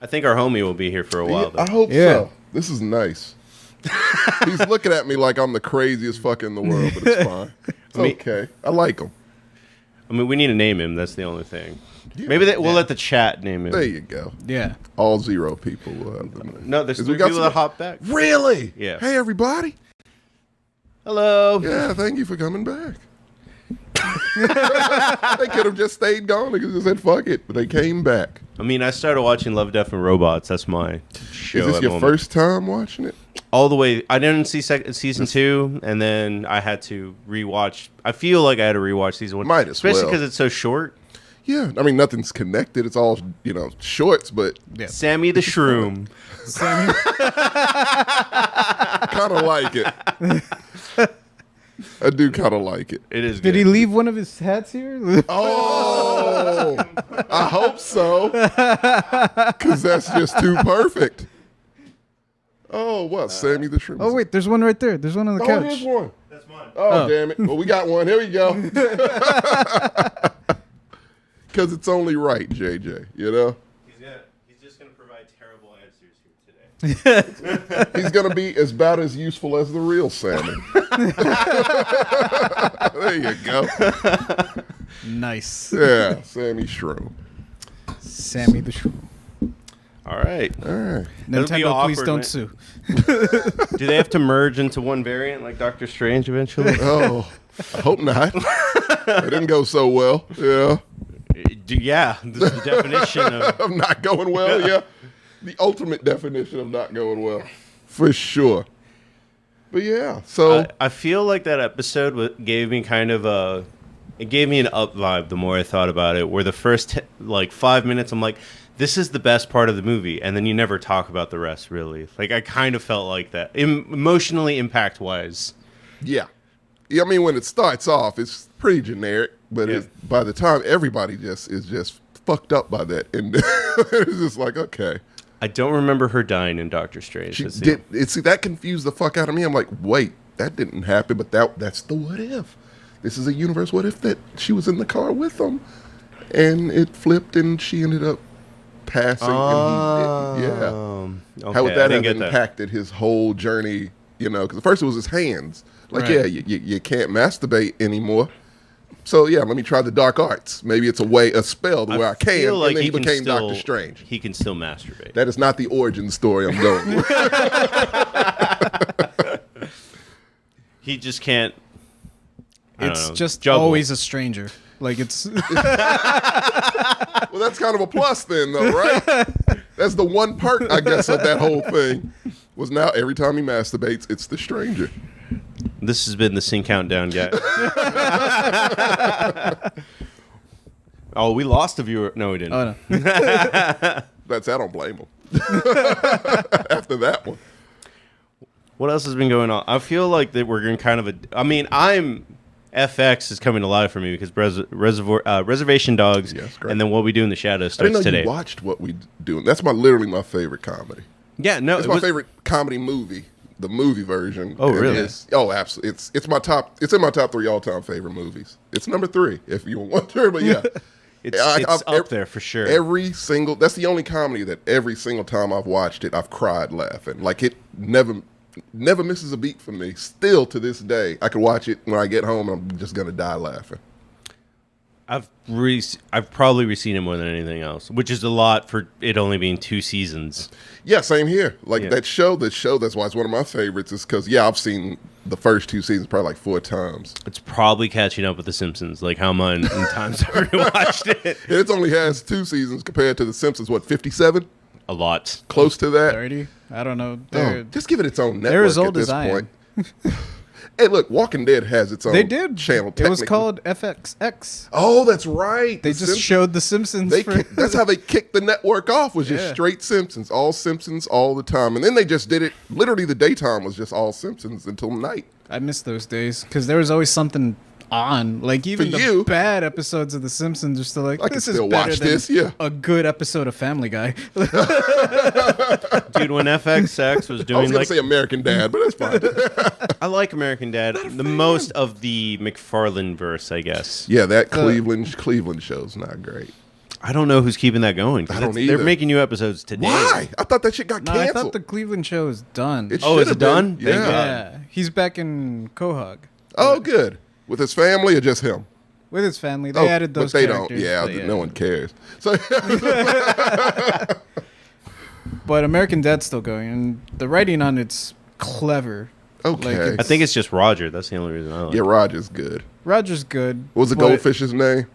I think our homie will be here for a while, though. I hope so. This is nice. He's looking at me like I'm the craziest fuck in the world, but it's fine. It's okay. I like him. I mean, we need to name him. That's the only thing. Yeah. Maybe we'll let the chat name him. There you go. Yeah. All 0 people will have them. No, there's 3 people that hop back. Really? Yeah. Hey, everybody. Hello. Yeah, thank you for coming back. They could have just stayed gone. They could have just said, fuck it. But they came back. I mean, I started watching Love, Death, and Robots. That's my show. Is this your first time watching it? All the way. I didn't see season 2, and then I had to rewatch. I feel like I had to rewatch season 1. Might as especially well. because it's so short. Yeah. I mean, nothing's connected. It's all, shorts, but Sammy the Shroom. kind of like it. I do kind of like it. It is good. Did he leave one of his hats here? Oh, I hope so. Because that's just too perfect. Oh, what? Sammy the Shrimp. Oh, wait. There's one right there. There's one on the couch. Here's one. That's mine. Oh, damn it. Well, we got one. Here we go. Because it's only right, JJ, He's just going to provide terrible answers here today. He's going to be about as useful as the real Sammy. There you go. Nice. Yeah, Sammy Shroom. Sammy the Shrew. All right. Nintendo, awkward, please don't man. sue. Do they have to merge into one variant like Doctor Strange eventually? Oh, I hope not. It didn't go so well. Yeah. Yeah, this is the definition of... Of not going well, yeah. The ultimate definition of not going well. For sure. But yeah, so... I feel like that episode gave me kind of a... It gave me an up vibe the more I thought about it, where the first 5 minutes, I'm like, this is the best part of the movie, and then you never talk about the rest, really. Like, I kind of felt like that. Emotionally, impact-wise. Yeah. I mean, when it starts off, it's pretty generic, but by the time everybody is just fucked up by that, and it's just like, okay. I don't remember her dying in Doctor Strange. That confused the fuck out of me. I'm like, wait, that didn't happen, but that's the what if. This is a universe what if that she was in the car with them, and it flipped, and she ended up passing, and he didn't. Yeah. Okay, How would that have get impacted his whole journey? Because at first it was his hands. Like, Right. you can't masturbate anymore. So, yeah, let me try the dark arts. Maybe it's a spell to where I can. feel like and then he can became still- Doctor Strange. He can still masturbate. That is not the origin story I'm going with. He just can't... I don't It's know, just juggle. always a stranger. Like, it's... Well, that's kind of a plus then, though, right? That's the one part, I guess, of that whole thing. Was now every time he masturbates, it's the stranger. This has been the CincountDown guy. Oh, we lost a viewer. No, we didn't. Oh, no. I don't blame him. After that one. What else has been going on? I feel like that we're in kind of a... I mean, FX is coming alive for me because Reservation Dogs, great. and then What We Do in the Shadows I starts didn't know today. you watched What We Do. That's literally my favorite comedy. Yeah, no, It's my favorite comedy movie, the movie version. Oh, really? Absolutely. It's my top. It's in my top 3 all-time favorite movies. It's number 3 if you want to, but yeah, it's up there for sure. That's the only comedy that every single time I've watched it, I've cried laughing. Like it never misses a beat for me. Still to this day, I can watch it when I get home and I'm just gonna die laughing. I've probably seen it more than anything else, which is a lot for it only being 2 seasons. Yeah, same here. Like that show, that's why it's one of my favorites, is because, I've seen the first 2 seasons probably like 4 times. It's probably catching up with The Simpsons, like how many times I've rewatched it. And it only has 2 seasons compared to The Simpsons, 57? A lot. Close to that. 30? I don't know. Just give it its own network they're as old at this as I am. point. Hey, look, Walking Dead has its own They did. channel. It was technically. called FXX. Oh, that's right. They just showed The Simpsons. That's how they kicked the network off, was just straight Simpsons all the time. And then they just did it, literally the daytime was just all Simpsons until night. I miss those days because there was always something on. Like even For the you. bad episodes of The Simpsons are still like, I can this is still better watch than this, yeah. a good episode of Family Guy. Dude, when FXX was I doing was going to say American Dad, but that's fine. I like American Dad the most of the McFarlane verse, I guess. Yeah, that Cleveland show's not great. I don't know who's keeping that going. I don't They're either. making new episodes today. Why? I thought that shit got No, I canceled. thought the Cleveland show is done. It Oh, is should've it done? been. Thank Yeah. God. Yeah, he's back in Quahog Oh, good. With his family or just him? with his family. They added those but they characters. don't. Yeah, no one cares. So But American Dad's still going, and the writing on it's clever. okay. I think it's just Roger. That's the only reason I like Yeah, it. Roger's good. Roger's good. What was the but, goldfish's name?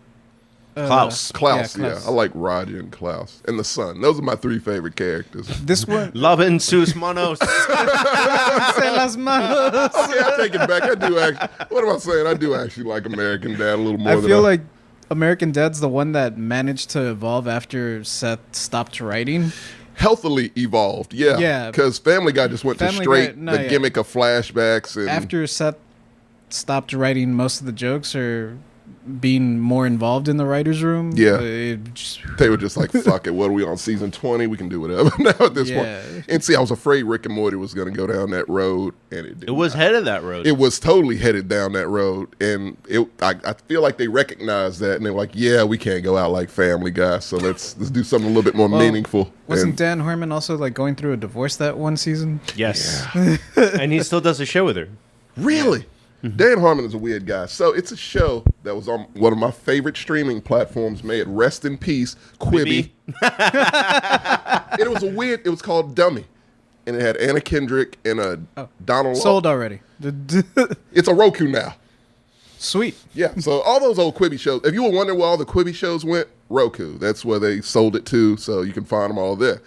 Klaus. Klaus. Yeah, Yeah, Klaus. I like Roger and Klaus and the son. Those are my 3 favorite characters. This one. Laven sus manos. Se las manos. Okay, I take it back. I do actually. What am I saying? I do actually like American Dad a little more. I than feel like American Dad's the one that managed to evolve after Seth stopped writing. healthily evolved. Yeah, Yeah. Because Family Guy just went to Family straight Guy- no, the yeah. gimmick of flashbacks and After Seth stopped writing most of the jokes or being more involved in the writer's room, Yeah. it just, they were just like, "Fuck it, what are we on season 20? We can do whatever now at this Yeah. point." And see, I was afraid Rick and Morty was going to go down that road, and it did. It was headed that road. It was totally headed down that road, and I feel like they recognized that, and they're like, "Yeah, we can't go out like Family Guy, so let's do something a little bit more Well, meaningful." wasn't And Dan Harmon also like going through a divorce that one season? Yes. And he still does a show with her. really, Dan Harmon is a weird guy. So it's a show that was on one of my favorite streaming platforms. May it rest in peace, Quibi. It was It was called Dummy, and it had Anna Kendrick and Donald. Sold already. It's a Roku now. Sweet. Yeah, so all those old Quibi shows. If you were wondering where all the Quibi shows went, Roku. That's where they sold it to, so you can find them all there.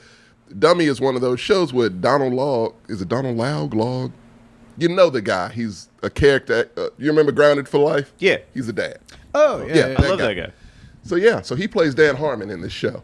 Dummy is one of those shows where Donald Log, is it Donald Log? You know the guy. He's a character. You remember Grounded for Life? Yeah. He's the dad. Oh, yeah. Yeah. yeah. I love that guy. So he plays Dan Harmon in this show.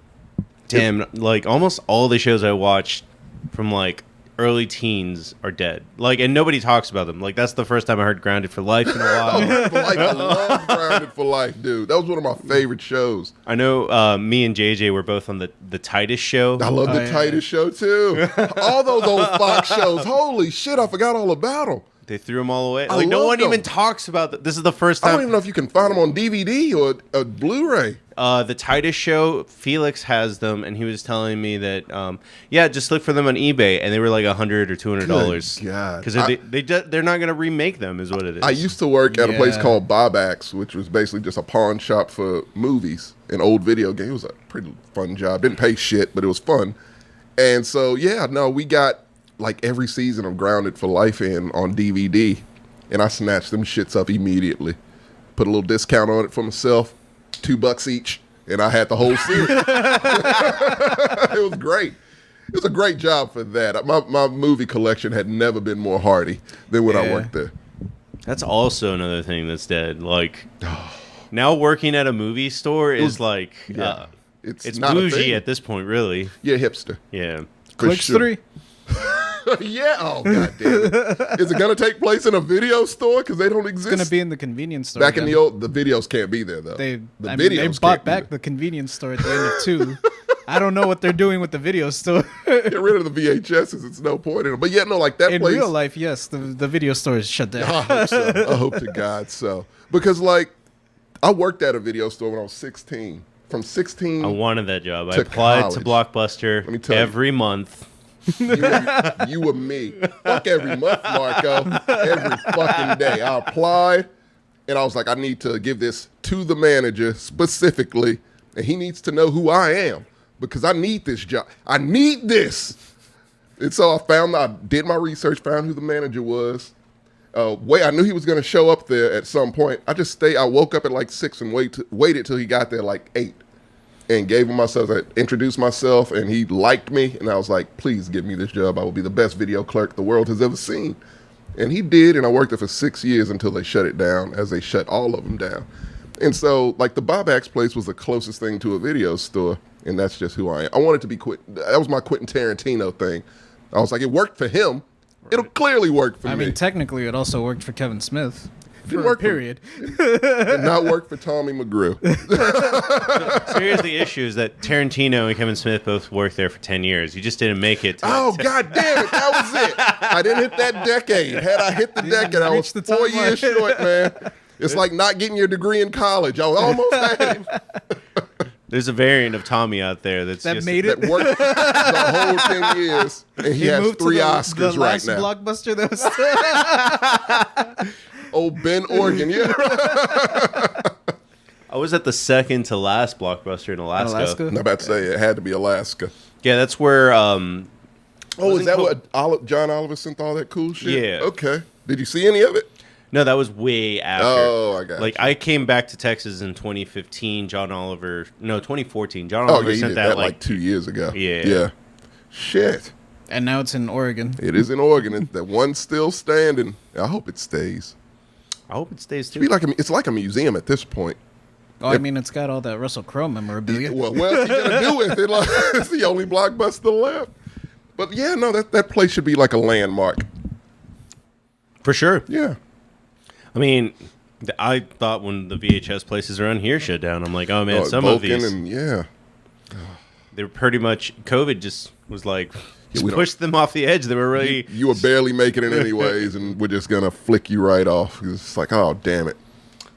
Damn, like almost all the shows I watched from like early teens are dead. Like, and nobody talks about them. Like, that's the first time I heard Grounded for Life in a while. Grounded for Life. I love Grounded for Life, dude. That was one of my favorite shows. I know me and JJ were both on the Titus show. I love the yeah. Titus show too. All those old Fox shows. Holy shit, I forgot all about them. They threw them all away. I Like, no love one them. even talks about that. This is the first I don't time. even know if you can find them on DVD or a Blu-ray. The Titus show, Felix has them, and he was telling me that, yeah, just look for them on eBay, and they were like $100 or $200. Good God. Because they're not going to remake them, is what it is. I used to work at a place Yeah. called Bobax, which was basically just a pawn shop for movies and old video games. It was a pretty fun job. Didn't pay shit, but it was fun. And so, yeah, no, we got like every season of Grounded for Life in on DVD, and I snatched them shits up immediately. Put a little discount on it for myself, $2 each, and I had the whole series. It was great. It was a great job for that. My movie collection had never been more hearty than when I Yeah. worked there. That's also another thing that's dead. Like, now working at a movie store is like, Yeah. it's It's not a bougie thing. at this point, really. You're a hipster. Yeah. For Clicks sure. 3. Yeah. Oh, God damn it. Is it going to take place in a video store? Because they don't exist. It's going to be in the convenience store. Back in again. the videos can't be there, though. They videos bought can't be back there. the convenience store at the end of 2. I don't know what they're doing with the video store. Get rid of the VHSs. It's no point in them. But yeah, no, like that In place. real life, yes, the video store is shut down. I hope so. I hope to God so. Because, like, I worked at a video store when I was 16. From 16, I wanted that job. I To applied to college. Blockbuster Let me tell you. every month. you were me. Fuck every month, Marco. Every fucking day. I applied, and I was like, I need to give this to the manager specifically, and he needs to know who I am because I need this job. I need this. And so I did my research, found who the manager was. I knew he was going to show up there at some point. I woke up at like 6 and waited till he got there like 8. And gave him myself, I introduced myself, and he liked me. And I was like, please give me this job. I will be the best video clerk the world has ever seen. And he did, and I worked there for 6 years until they shut it down, as they shut all of them down. And so, like, the Bobax place was the closest thing to a video store, and that's just who I am. I wanted to be that was my Quentin Tarantino thing. I was like, it worked for him. It'll clearly work for I me. mean, technically, it also worked for Kevin Smith. Didn't For a work for- period. Did not work for Tommy McGrew. So here's the issue: is that Tarantino and Kevin Smith both worked there for 10 years. You just didn't make it. To Oh, God damn it. That was it. I didn't hit that decade. Had I hit the decade, I was reach the 4 timeline. years short, man. It's like not getting your degree in college. I was almost at it. There's a variant of Tommy out there that's That just made it. That worked the whole 10 years, and he has moved to 3 the Oscars the right last now. blockbuster that was. Old Ben Organ, yeah. I was at the second to last blockbuster in Alaska. I'm about to say it had to be Alaska. Yeah, that's where. Oh, Wasn't is that co- what John Oliver sent all that cool shit? Yeah. Okay. Did you see any of it? No, that was way after. Oh, I got Like you. I came back to Texas in 2015. 2014. John Oh, Oliver yeah, you sent did that that like 2 years ago. Yeah. Yeah. Shit. And now it's in Oregon. It is in Oregon. That one's still standing. I hope it stays. I hope it stays too. It's like a museum at this point. Oh, I mean, it's got all that Russell Crowe memorabilia. Well, what else you gonna do with it? Like, it's the only blockbuster left. But yeah, no, that place should be like a landmark. For sure. Yeah. I mean, I thought when the VHS places around here shut down, I'm like, oh man, Oh, some Vulcan of these, and yeah. they were pretty much, COVID just was like, just we don't- pushed them off the edge. They were really, You were barely making it anyways, and we're just gonna flick you right off. It's like, oh damn it.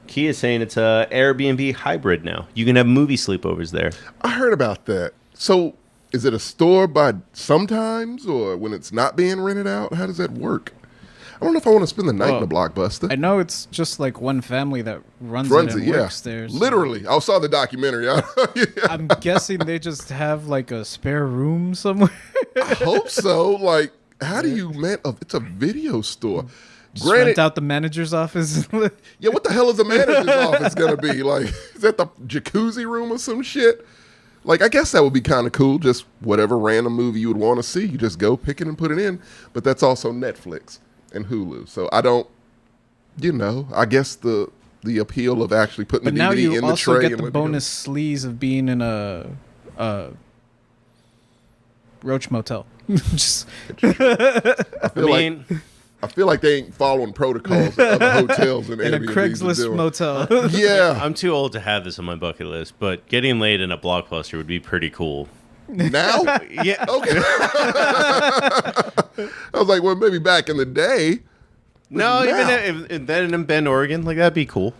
Key is saying it's a Airbnb hybrid now. You can have movie sleepovers there. I heard about that. So is it a store by sometimes or when it's not being rented out? How does that work? I don't know if I want to spend the night in a blockbuster. I know it's just like one family that runs Runs it it, and yeah. works there. so Literally. I saw the documentary. Yeah. I'm guessing they just have like a spare room somewhere. I hope so. Like, how do you it's a video store. Just rent out the manager's office. Yeah, what the hell is a manager's office gonna be? Like, is that the jacuzzi room or some shit? Like, I guess that would be kind of cool. Just whatever random movie you would want to see, you just go pick it and put it in. But that's also Netflix and Hulu. So I don't, I guess the appeal of actually putting But the now DVD you in the also tray get and the letting it go. bonus sleaze of being in a Roach Motel. Just I feel like they ain't following protocols at other hotels and in a Airbnbs are Craigslist doing. motel. Yeah. I'm too old to have this on my bucket list, but getting laid in a blockbuster would be pretty cool. Now? Yeah. Okay. I was like, well, maybe back in the day. No, now. even if then in Bend, Oregon, like that'd be cool.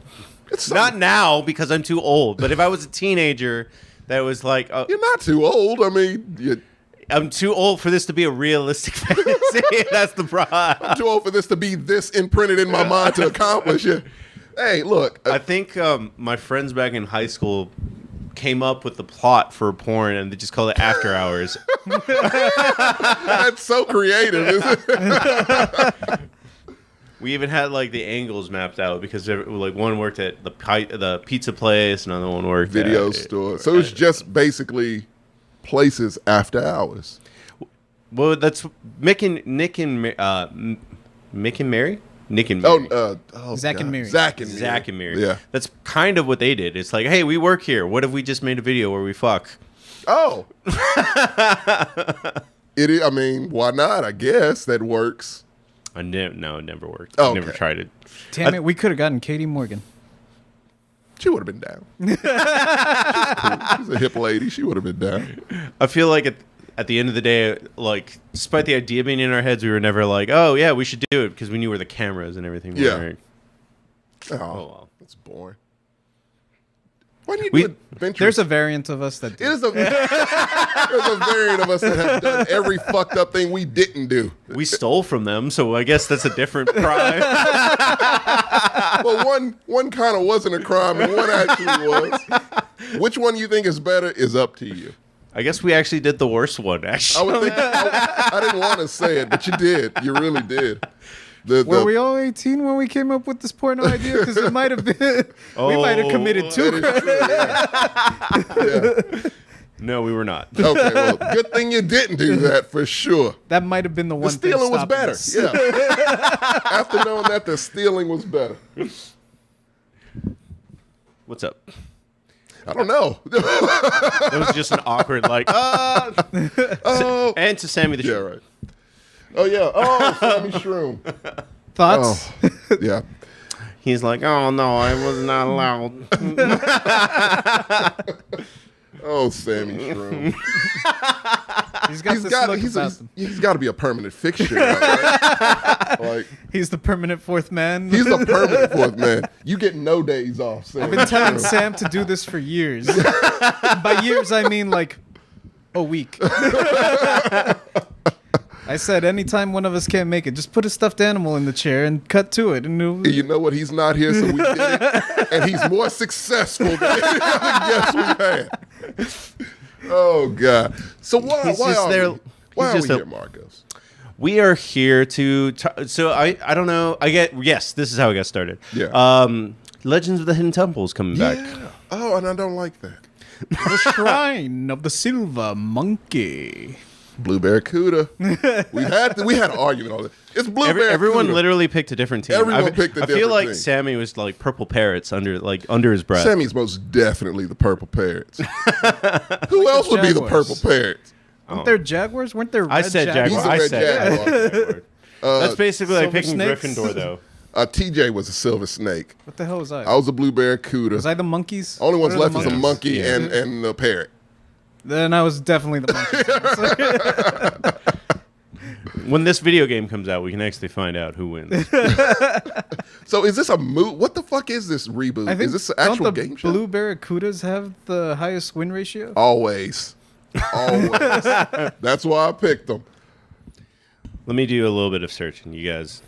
It's Not now because I'm too old, but if I was a teenager, that was like, You're not too old. I mean, I'm too old for this to be a realistic fantasy. That's the problem. I'm too old for this to be this imprinted in my mind to accomplish it. Hey, look. I think my friends back in high school came up with the plot for porn, and they just called it After Hours. That's so creative. Isn't it? We even had like the angles mapped out because like one worked at the pizza place, another one worked Video at store. So it's just basically places after hours. Well, that's Nick and Mary. Zach and Mary. Zach and Mary. Zach and Mary. Yeah. That's kind of what they did. It's like, hey, we work here. What if we just made a video where we fuck? Oh. It is, I mean, why not? I guess that works. No, it never worked. Oh, I never okay. tried it. Damn it, we could have gotten Katie Morgan. She would have been down. She's cool. She's a hip lady. She would have been down. I feel like at the end of the day, like, despite the idea being in our heads, we were never like, oh, yeah, we should do it because we knew where the cameras and everything Yeah. were. Oh, well. that's boring. Why do you do adventures? There's a variant of us that It do. is there's a variant of us that have done every fucked up thing we didn't do. We stole from them, so I guess that's a different crime. Well, one kind of wasn't a crime and one actually was. Which one you think is better is up to you. I guess we actually did the worst one, I actually. would think I didn't want to say it, but you did. You really did. Were we all 18 when we came up with this porno idea? Because it might have been. We might have committed two That is crimes. true, yeah. No, we were not. Okay, well, good thing you didn't do that for sure. That might have been the The one thing stealing was stopping better. us. Yeah. After knowing that, the stealing was better. What's up? I don't know. It was just an awkward, like, Oh, and to Sammy the yeah, Shrew. right. Oh yeah. Oh, Sammy Shroom. Thoughts? Oh, yeah. He's like, oh no, I was not allowed. Oh, Sammy Shroom. He's got this look about him. He's got to be a permanent fixture, now, right? Like, He's the permanent fourth man. he's the permanent fourth man. You get no days off, Sam. I've been telling Sam to do this for years. By years, I mean like a week. I said, anytime one of us can't make it, just put a stuffed animal in the chair and cut to it. And You know what? He's not here, so we did it. And he's more successful than any other guest we've had. Oh, God. So why He's are just there- we, why he's are just we a- here, Marcos? We are here to. So I don't know. Yes. This is how I got started. Yeah. Legends of the Hidden Temple is coming back. Yeah. Oh, and I don't like that. the shrine of the silver monkey. Blue Barracuda. we had an argument on it. It's Blue Barracuda. Everyone literally picked a different team. Everyone picked a I feel different like team. Sammy was like purple parrots under his breath. Sammy's most definitely the purple parrots. Who else would be the Jaguars. purple parrots? Weren't there jaguars? Weren't there red I said jaguars? He's Jaguar. a I red said Jaguar. That's basically like Silver picking snakes? Gryffindor, though. TJ was a silver snake. What the hell was I? I was a Blue Barracuda. Was I the monkeys? Only ones What are left the is a monkeys? monkey Yeah. and the parrot. Then I was definitely the monkeys. When this video game comes out, we can actually find out who wins. So is this a what the fuck is this reboot? I think Is this an don't actual the game show? Blue Barracudas have the highest win ratio? Always. That's why I picked them. Let me do a little bit of searching, you guys.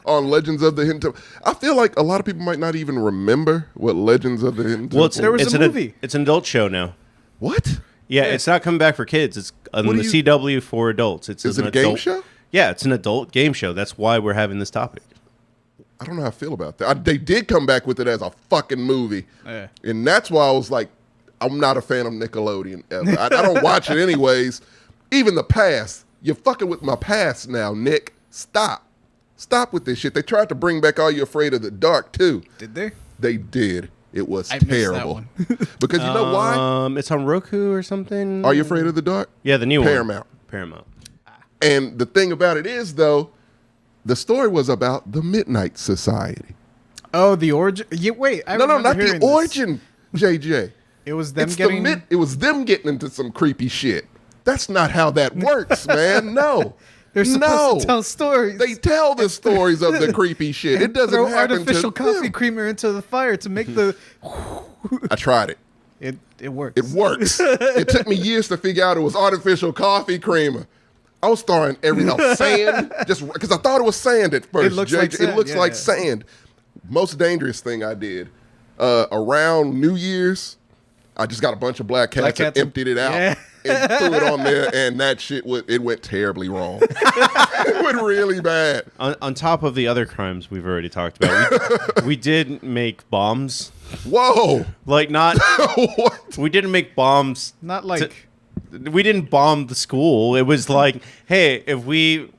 On Legends of the Hidden Temple. I feel like a lot of people might not even remember what Legends of the Hidden Temple. Well, it's, There was it's a an movie. It's an adult show now. What? Yeah, it's not coming back for kids. It's on What the do you- CW for adults. It's Is an it a game adult- show? Yeah, it's an adult game show. That's why we're having this topic. I don't know how I feel about that. They did come back with it as a fucking movie. Yeah. And that's why I was like, I'm not a fan of Nickelodeon ever. I don't watch it anyways. Even the past. You're fucking with my past now, Nick. Stop. Stop with this shit. They tried to bring back Are You Afraid of the Dark, too. Did they? They did. It was I missed that terrible. one. Because you know why? It's on Roku or something. Are You Afraid of the Dark? Yeah, the new one. Paramount. Paramount. And the thing about it is, though, the story was about the Midnight Society. Oh, the origin. Yeah, wait. I No, remember not the hearing this. origin, JJ. It was them It's getting. it was them getting into some creepy shit. That's not how that works, man. No. They're supposed no. to tell stories. They tell the stories of the creepy shit. It doesn't throw happen artificial to coffee them. creamer into the fire to make the. I tried it. It works. It works. It took me years to figure out it was artificial coffee creamer. I was throwing sand just because I thought it was sand at first. It looks like sand, It looks yeah, like yeah. sand. Most dangerous thing I did around New Year's. I just got a bunch of black cats Black and cats emptied it out yeah. and threw it on there, and that shit went terribly wrong. It went really bad. On top of the other crimes we've already talked about, we did make bombs. Whoa! Like not. What? We didn't make bombs. Not like. We didn't bomb the school. It was like, hey, if we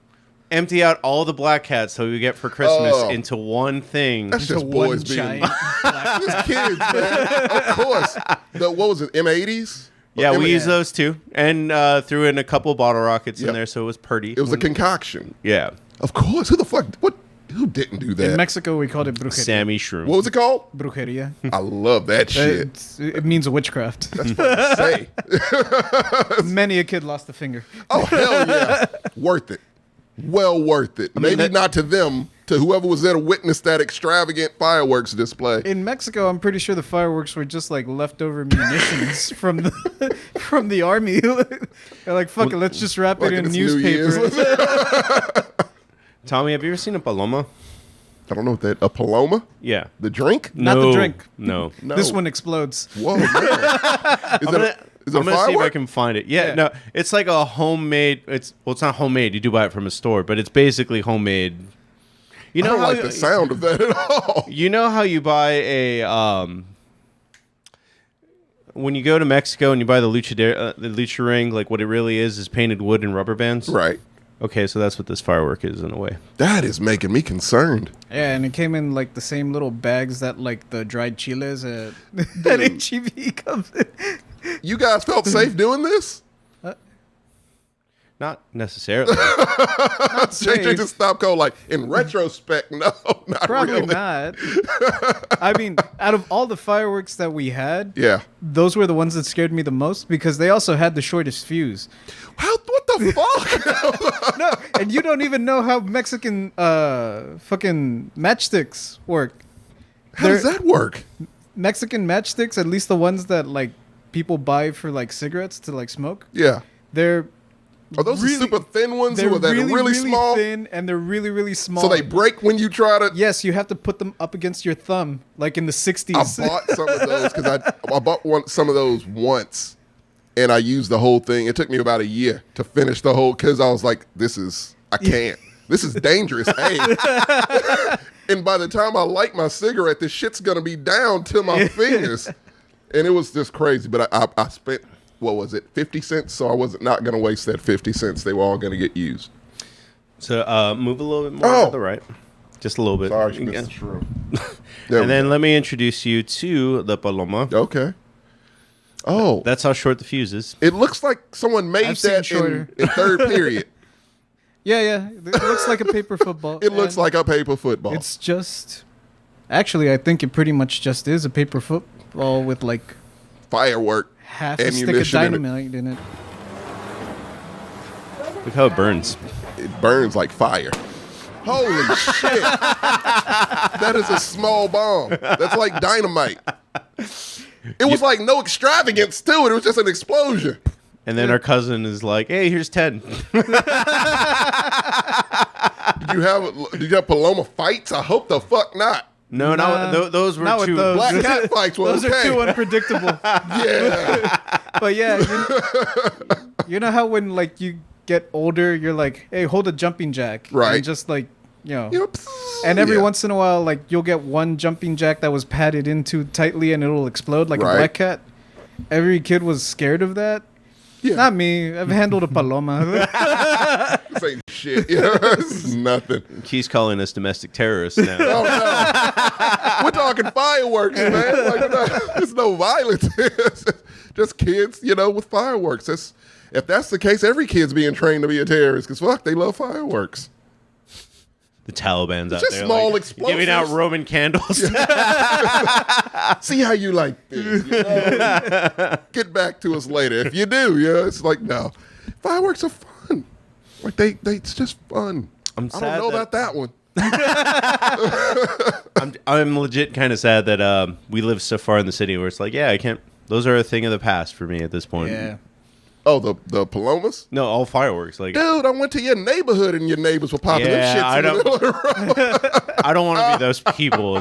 empty out all the black cats that we get for Christmas Oh. into one thing. That's to just one boys being giant black. just kids, man. Of course. What was it? M80s? Yeah, we M- used those too, and threw in a couple bottle rockets in Yep. there, so it was pretty. It was a concoction. Yeah, Of course. Who the fuck? What? Who didn't do In that? Mexico, we called it brujeria. Sammy Shroom. What was it called? Brujeria. I love that shit. It means witchcraft. Say. Many a kid lost a finger. Oh hell yeah, worth it. Well worth it. Maybe not to them, to whoever was there to witness that extravagant fireworks display. In Mexico, I'm pretty sure the fireworks were just like leftover munitions from the army. They're like, fuck it, let's just wrap it Like in it's New newspaper. Tommy, have you ever seen a paloma? I don't know what that. A paloma? Yeah. The drink? Not the No, drink. No. No. This one explodes. Whoa. Man. Is I'm it gonna, a I'm gonna see if I firework? can find it. Yeah, Yeah. no, it's like a homemade. It's not homemade. You do buy it from a store, but it's basically homemade. You I know don't how like the sound of that at all. You know how you buy a when you go to Mexico and you buy the lucha ring, like what it really is painted wood and rubber bands. Right. Okay, so that's what this firework is in a way. That is making me concerned. Yeah, and it came in like the same little bags that like the dried chiles at HEB comes in. You guys felt safe doing this? Not necessarily. Not JJ safe. just stopped cold. Like, in retrospect, no, not Probably really. not. I mean, out of all the fireworks that we had, Yeah. those were the ones that scared me the most because they also had the shortest fuse. What the the fuck? No, and you don't even know how Mexican fucking matchsticks work. How does that work? Mexican matchsticks, at least the ones that like people buy for like cigarettes to like smoke. Yeah. They're Are those the super thin ones they're or they're really small? thin and they're really, really small. So they break when you try to. Yes, you have to put them up against your thumb, like in the 60s. I bought some of those because I bought some of those once, and I used the whole thing. It took me about a year to finish the whole because I was like, I can't. This is dangerous. Hey. And by the time I light my cigarette, this shit's gonna be down to my fingers, and it was just crazy. But I spent, what was it, 50 cents? So I wasn't not gonna waste that 50 cents. They were all gonna get used. So move a little bit more to the right, just a little bit. Sorry, you missed the shroom. And then let me introduce you to the paloma. Okay. Oh, That's how short the fuse is. it looks like someone made I've seen that shorter. in third period. Yeah. It looks like a paper football. It looks and like a paper football. it's just. Actually, I think it pretty much just is a paper football with like Firework. half a stick of Ammunition in it. dynamite in it. Look how it burns. It burns like fire. Holy shit. That is a small bomb. That's like dynamite. It was like no extravagance to it. It was just an explosion. And then our cousin is like, "Hey, here's 10." Did you have Paloma fights? I hope the fuck not. No, those were not with too. those. Black cat fights were Those okay. are too unpredictable. Yeah. But yeah, you know how when like you get older, you're like, hey, hold a jumping jack, Right. And just like You know, and every yeah. once in a while, like you'll get one jumping jack that was padded in too tightly, and it'll explode like Right. a black cat. Every kid was scared of that. Yeah. Not me. I've handled a paloma. This ain't shit. Yeah, this is nothing. He's calling us domestic terrorists now. Oh, no. We're talking fireworks, man. Like, there's no violence. It's just kids, with fireworks. If that's the case, every kid's being trained to be a terrorist because, fuck, they love fireworks. The Taliban's out just there, small like, explosives. giving out Roman candles. See how you like this. Get back to us later. If you do, it's like, no. Fireworks are fun. Like, it's just fun. I'm I sad don't know that- about that one. I'm legit kind of sad that we live so far in the city where it's like, yeah, I can't. Those are a thing of the past for me at this point. Yeah. Oh, the Palomas? No, all fireworks. Like, Dude, I went to your neighborhood and your neighbors were popping them Yeah, shits I in the don't- middle of the road. I don't want to be those people.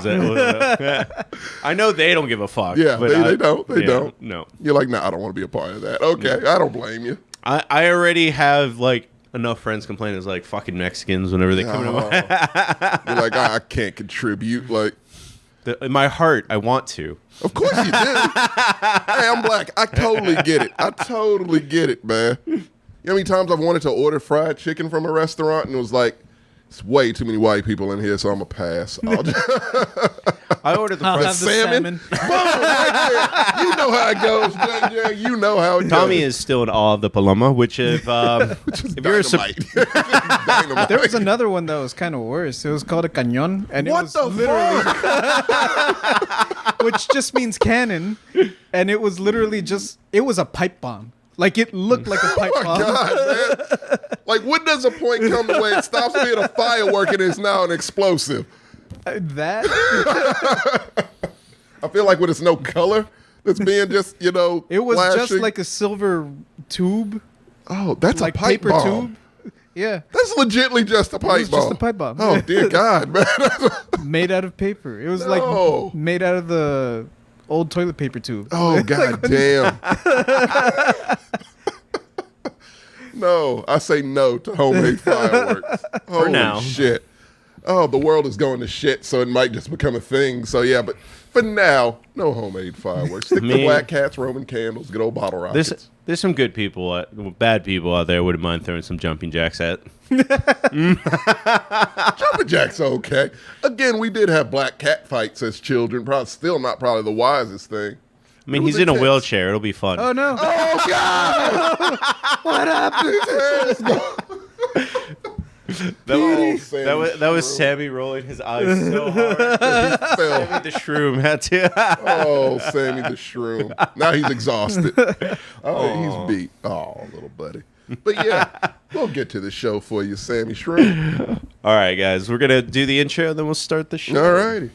I know they don't give a fuck. Yeah, but they don't. They don't. No. You're like, nah, I don't want to be a part of that. Okay, I don't blame you. I already have, like, enough friends complaining as, like, fucking Mexicans whenever they come to my... You're like, I can't contribute. Like, In my heart, I want to. of course you do. Hey, I'm black. I totally get it, man. You know how many times I've wanted to order fried chicken from a restaurant and it was like, it's way too many white people in here, so I'm going to pass. I'll just... I ordered the I'll fried have the salmon. Boom, right there. You know how it goes, JJ. You know how it Tommy goes. is still in awe of the Paloma, which if you're a Dynamite. Dynamite. There was another one that was kind of worse. It was called a cañón, and What it was the literally, fuck? which just means cannon, and it was literally it was a pipe bomb. Like it looked like a pipe Oh my bomb. God, man. Like, when does a point come to where it stops being a firework and is now an explosive? That I feel like when it's no color, that's being just, it was just flashing. like a silver tube, Oh, that's like a pipe paper bomb. tube. Yeah, That's legitly just a pipe was bomb. just a pipe bomb. Oh, dear God, man. made out of paper. It was No. like made out of the old toilet paper tube. Oh, God damn. No, I say no to homemade fireworks. Holy now. shit. Oh, the world is going to shit, so it might just become a thing. So, yeah, but for now, no homemade fireworks. Stick to Me- black cats, Roman candles, good old bottle rockets. There's some good people, bad people out there I wouldn't mind throwing some jumping jacks at. Jumping jacks are okay. Again, we did have black cat fights as children. Still not probably the wisest thing. I mean, It was he's in a intense. wheelchair. It'll be fun. Oh no! Oh, God! What happened? That was Sammy rolling his eyes so hard. Fell. Sammy the shroom had to. Oh, Sammy the Shroom. Now he's exhausted. Oh, he's beat. Oh, little buddy. But yeah, we'll get to the show for you, Sammy Shrew. All right, guys, we're gonna do the intro, and then we'll start the show. All righty.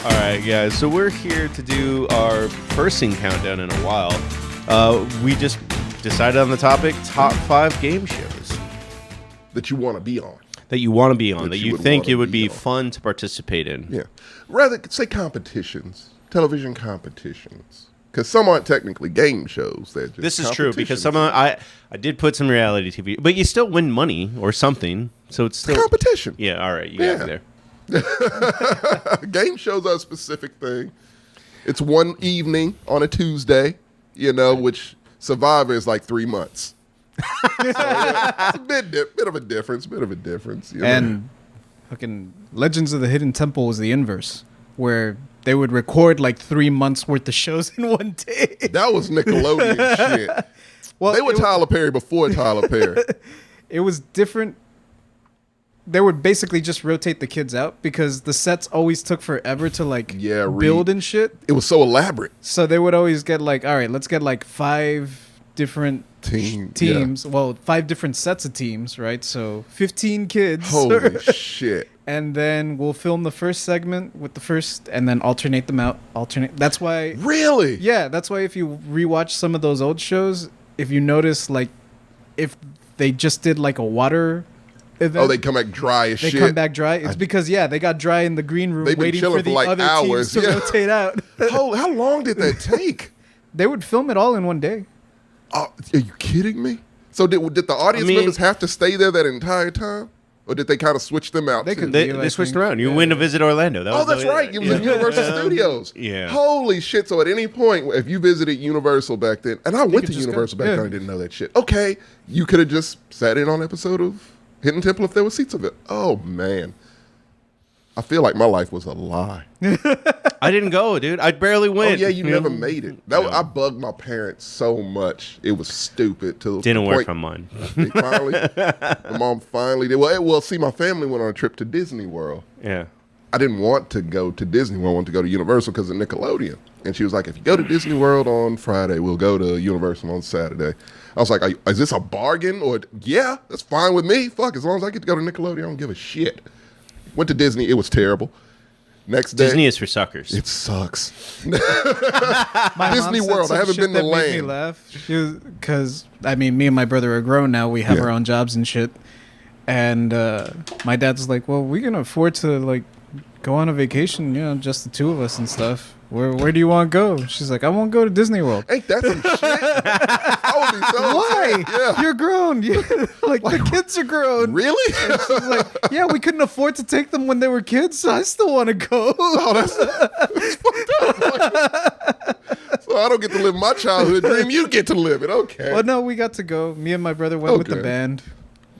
All right, guys. So we're here to do our first CincountDown in a while. We just decided on the topic: top 5 game shows That you want to be on. that you want to be on, That that you you would think wanna it would be be on. fun to participate in. Yeah. Rather say competitions, television competitions. Because some aren't technically game shows. They're just This is true because competitions. some of I did put some reality TV, but you still win money or something, so it's still competition. Yeah, all right, you got me there. Game shows are a specific thing. It's one evening on a Tuesday, which Survivor is like 3 months. So, yeah, it's a bit of a difference. And fucking Legends of the Hidden Temple was the inverse, where they would record like 3 months worth of shows in one day. That was Nickelodeon shit. Well, They were Tyler Perry before Tyler Perry. it was different. They would basically just rotate the kids out because the sets always took forever to build and shit. It was so elaborate. So they would always get like, all right, let's get like 5 different teams. Yeah. Well, 5 different sets of teams, right? So 15 kids. Holy shit. And then we'll film the first segment with the first and then alternate them out. That's why. Really? Yeah, that's why if you rewatch some of those old shows, if you notice, like, if they just did like a water event. Oh, they come back dry as They shit. come back dry. It's because they got dry in the green room They've been waiting chilling for the for, like, other hours. teams to Yeah. rotate out. How long did that take? They would film it all in one day. Oh, are you kidding me? So did the audience members have to stay there that entire time? Or did they kind of switch them out? They too? could They, You, I they switched think, around. You yeah. win to visit Orlando. That Oh, was that's right. You was in Universal Studios. Yeah. Holy shit. So at any point, if you visited Universal back then, and I went could to just Universal go. back then, Yeah. I didn't know that shit. Okay. You could have just sat in on an episode of Hidden Temple if there were seats of it. Oh, man. I feel like my life was a lie. I didn't go, dude. I barely Oh, went. yeah, you never know? made it. I bugged my parents so much. It was stupid. Didn't the work point on mine. they finally, my mom finally did. Well, see, my family went on a trip to Disney World. Yeah. I didn't want to go to Disney World. I wanted to go to Universal because of Nickelodeon. And she was like, if you go to Disney World on Friday, we'll go to Universal on Saturday. I was like, is this a bargain? Or, yeah, that's fine with me. Fuck, as long as I get to go to Nickelodeon, I don't give a shit. Went to Disney. It was terrible. Next day. Disney is for suckers. It sucks. My Disney mom said World. I some haven't shit been to that made me Land. laugh. Because me and my brother are grown now. We have Yeah. our own jobs and shit. And my dad's like, well, we can afford to like go on a vacation, just the two of us and stuff. Where do you want to go? She's like, I won't go to Disney World. Ain't that some shit? I would be so Why? upset. Yeah. You're grown. Like the kids are grown. Really? She's like, yeah, we couldn't afford to take them when they were kids, so I still want to go. Oh, that's fucked up. So I don't get to live my childhood dream. You get to live it. Okay. Well, no, we got to go. Me and my brother went with the Okay. band.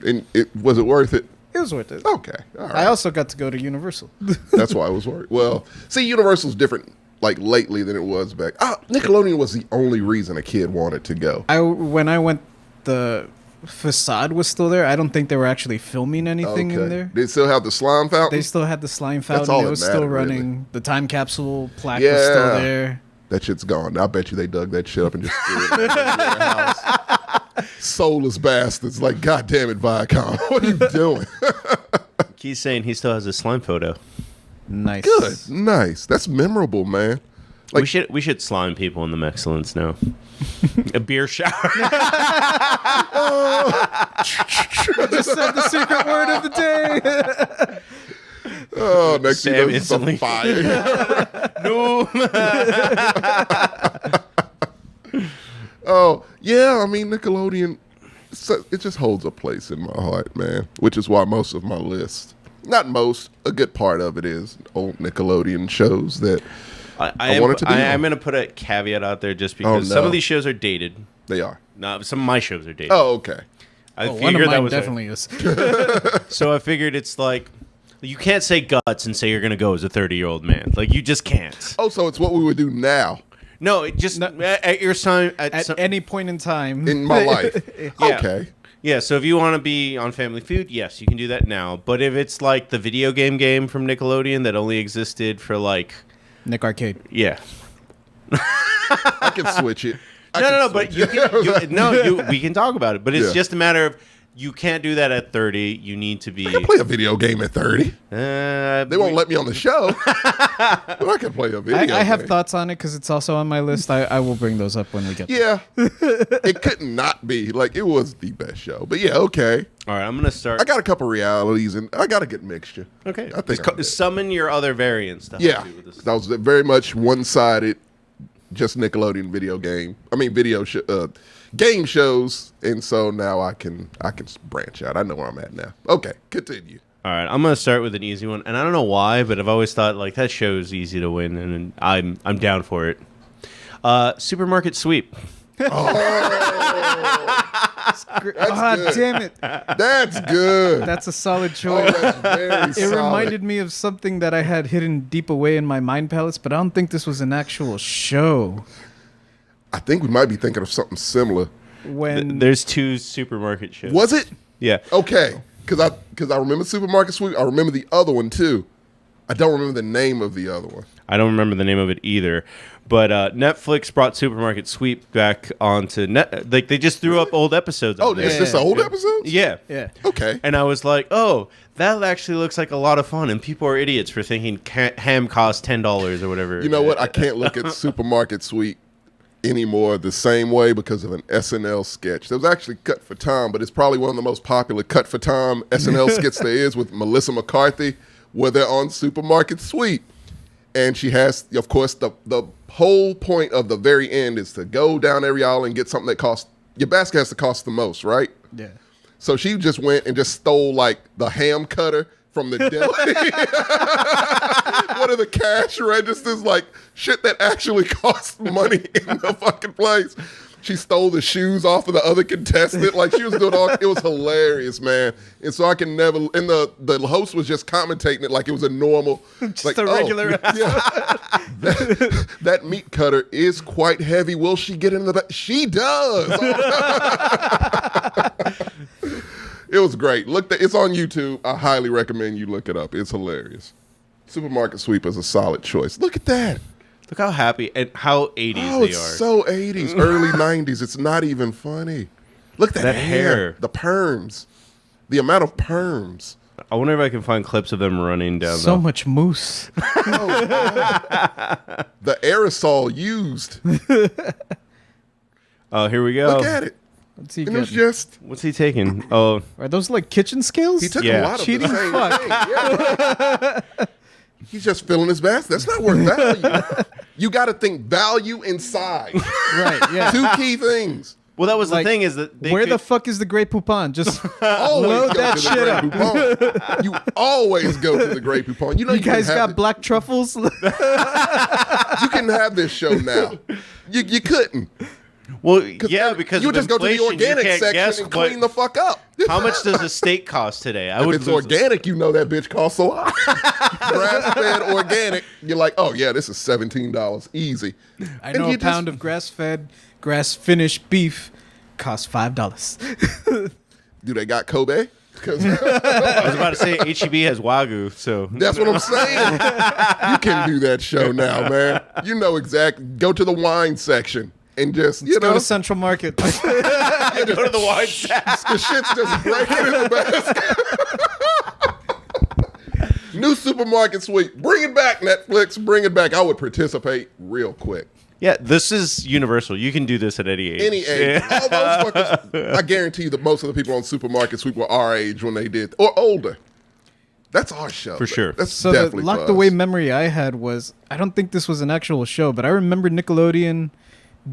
And was it worth it? It was worth it. Okay. All right. I also got to go to Universal. That's why I was worried. Well, see, Universal's different, like, lately than it was back. Nickelodeon was the only reason a kid wanted to go. When I went, the facade was still there. I don't think they were actually filming anything in there. They still have the slime fountain? They still had the slime That's fountain. all It that was still mattered, running. really. The time capsule plaque was still Yeah. there. That shit's gone. I bet you they dug that shit up and just threw it in their house. Soulless bastards. Like, God damn it, Viacom. What are you doing? He's saying he still has a slime photo. Nice. Good. Nice. That's memorable, man. Like- we should slime people in the Excellence now. A beer shower. Just said the secret word of the day. Oh, next Sam thing there's some instantly- fire. No. Oh, yeah. I mean, Nickelodeon, it just holds a place in my heart, man, which is why most of my list Not most. A good part of it is old Nickelodeon shows that I wanted to be I'm on. going to put a caveat out there just because no. some of these shows are dated. They are. No, some of my shows are dated. Oh, okay. I one of figured that mine was it. definitely is. So I figured it's like you can't say guts and say you're going to go as a 30-year-old man. Like you just can't. Oh, so it's what we would do now No, it just at your time At any point in time. in my life. Yeah. Okay. Yeah, so if you want to be on Family Feud, yes, you can do that now. But if it's like the video game from Nickelodeon that only existed for like Nick Arcade. yeah. I can switch it. No, but we can talk about it. But it's Yeah. just a matter of you can't do that at 30. You need to be. I can play a video game at 30. They won't let me on the show. But I can play a video game. I have thoughts on it because it's also on my list. I will bring those up when we get there. Yeah. It couldn't not be. Like, it was the best show. But yeah, okay. All right, I'm gonna start. I got a couple realities, and I got a good mixture. Okay, I think I'm good. summon your other variants. To help Yeah. you with this. That was very much one-sided, just Nickelodeon game shows. And so now I can branch out. I know where I'm at now. Okay, continue. All right, I'm gonna start with an easy one, and I don't know why, but I've always thought like that show is easy to win, and I'm down for it. Supermarket Sweep. good. Damn it! That's good. That's a solid Oh, choice. that's very It solid. reminded me of something that I had hidden deep away in my mind palace, but I don't think this was an actual show. I think we might be thinking of something similar. When There's two supermarket shows. Was it? Yeah. Okay, because I remember Supermarket Sweep. I remember the other one too. I don't remember the name of the other one. I don't remember the name of it either. But Netflix brought Supermarket Sweep back onto net. Like they just threw up old episodes. Oh, on there. it's just an old episode? Yeah. yeah, Okay. And I was like, oh, that actually looks like a lot of fun. And people are idiots for thinking ham costs $10 or whatever. You know what? I can't look at Supermarket Sweep anymore the same way because of an SNL sketch. That was actually cut for time, but it's probably one of the most popular cut for time SNL skits there is with Melissa McCarthy, where they're on Supermarket Sweep. And she has, of course, the whole point of the very end is to go down every aisle and get something that costs, your basket has to cost the most, right? yeah. So she just went and just stole like the ham cutter from the deli. One of the cash registers, like shit that actually costs money in the fucking place. She stole the shoes off of the other contestant. Like she was doing all, it was hilarious, man. And so I can never, and the host was just commentating it like it was a normal, Just like, a regular yeah, that meat cutter is quite heavy. Will she get in the back? She does. It was great. It's on YouTube. I highly recommend you look it up. It's hilarious. Supermarket Sweep is a solid choice. Look at that. Look how happy and how 80s Oh, they it's are. so 80s, early 90s. It's not even funny. Look at that hair. The perms. The amount of perms. I wonder if I can find clips of them running down So much moose. The aerosol used. Oh, here we go. Look at it. What's he And it was getting? just, What's he taking? Oh, Are those like kitchen skills? he took Yeah. a lot of Cheating the same fuck. thing. Yeah. He's just filling his basket. That's not worth value. You got to think value and size. Right, yeah. Two key things. well, that was Like, the thing is that they Where could, the fuck is the Grey Poupon? Just Always load go that to the shit Grey up. Poupon. You always go to the Grey Poupon. You know You guys can have got black truffles? you can have this show now. You couldn't. well, yeah, because you of would just go to the inflation, you organic can't section guess and what- clean the fuck up. How much does a steak cost today? I If would it's lose- organic, you know that bitch costs a lot. Grass-fed organic, you're like, oh yeah, this is $17 easy. I And know you a pound just- of grass-fed, grass-finished beef costs $5. Do they got Kobe? 'Cause I was about to say HEB has Wagyu, so that's what I'm saying. You can do that show now, man. You know exactly. Go to the wine section and just you Go know to Central Market. go to the wine sack. the shit's just breaking in the basket. New Supermarket Sweep. Bring it back, Netflix. Bring it back. I would participate real quick. Yeah, this is universal. You can do this at any age. Any age. Yeah. All those fuckers, I guarantee you that most of the people on Supermarket Sweep were our age when they did, or older. That's our show. For sure. That's So the definitely locked for away us. memory I had was, I don't think this was an actual show, but I remember Nickelodeon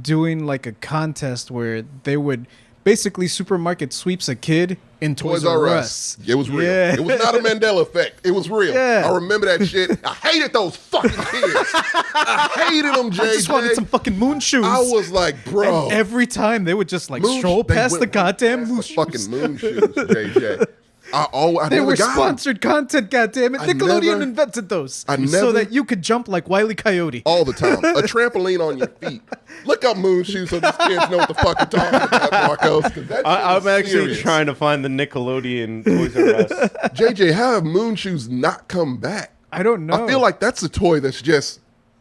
doing like a contest where they would basically supermarket sweeps a kid in Toys R Us. It was real. Yeah. It was not a Mandela effect. It was real. Yeah. I remember that shit. I hated those fucking kids. I hated them, JJ. I just wanted some fucking moon shoes. I was like, bro. And every time they would just like Moon- stroll they past went the goddamn past moon the shoes. fucking moon shoes, JJ. I They never were got 'em. sponsored content, goddammit. I Nickelodeon never- invented those I so never- that you could jump like Wile E. Coyote. All the time. A trampoline on your feet. Look up moon shoes so these kids know what the fuck you're talking about, Marcos. 'Cause that shit I'm is actually serious. trying to find the Nickelodeon Toys R Us. JJ, how have moon shoes not come back? I don't know. I feel like that's a toy that's just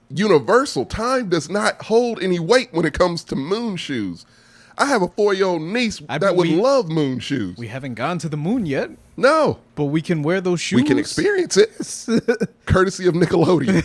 universal. Time does not hold any weight when it comes to moon shoes. I have a 4-year-old niece I that mean, would we- love moon shoes. we haven't gone to the moon yet, No, but we can wear those shoes. we can experience it. Courtesy of Nickelodeon.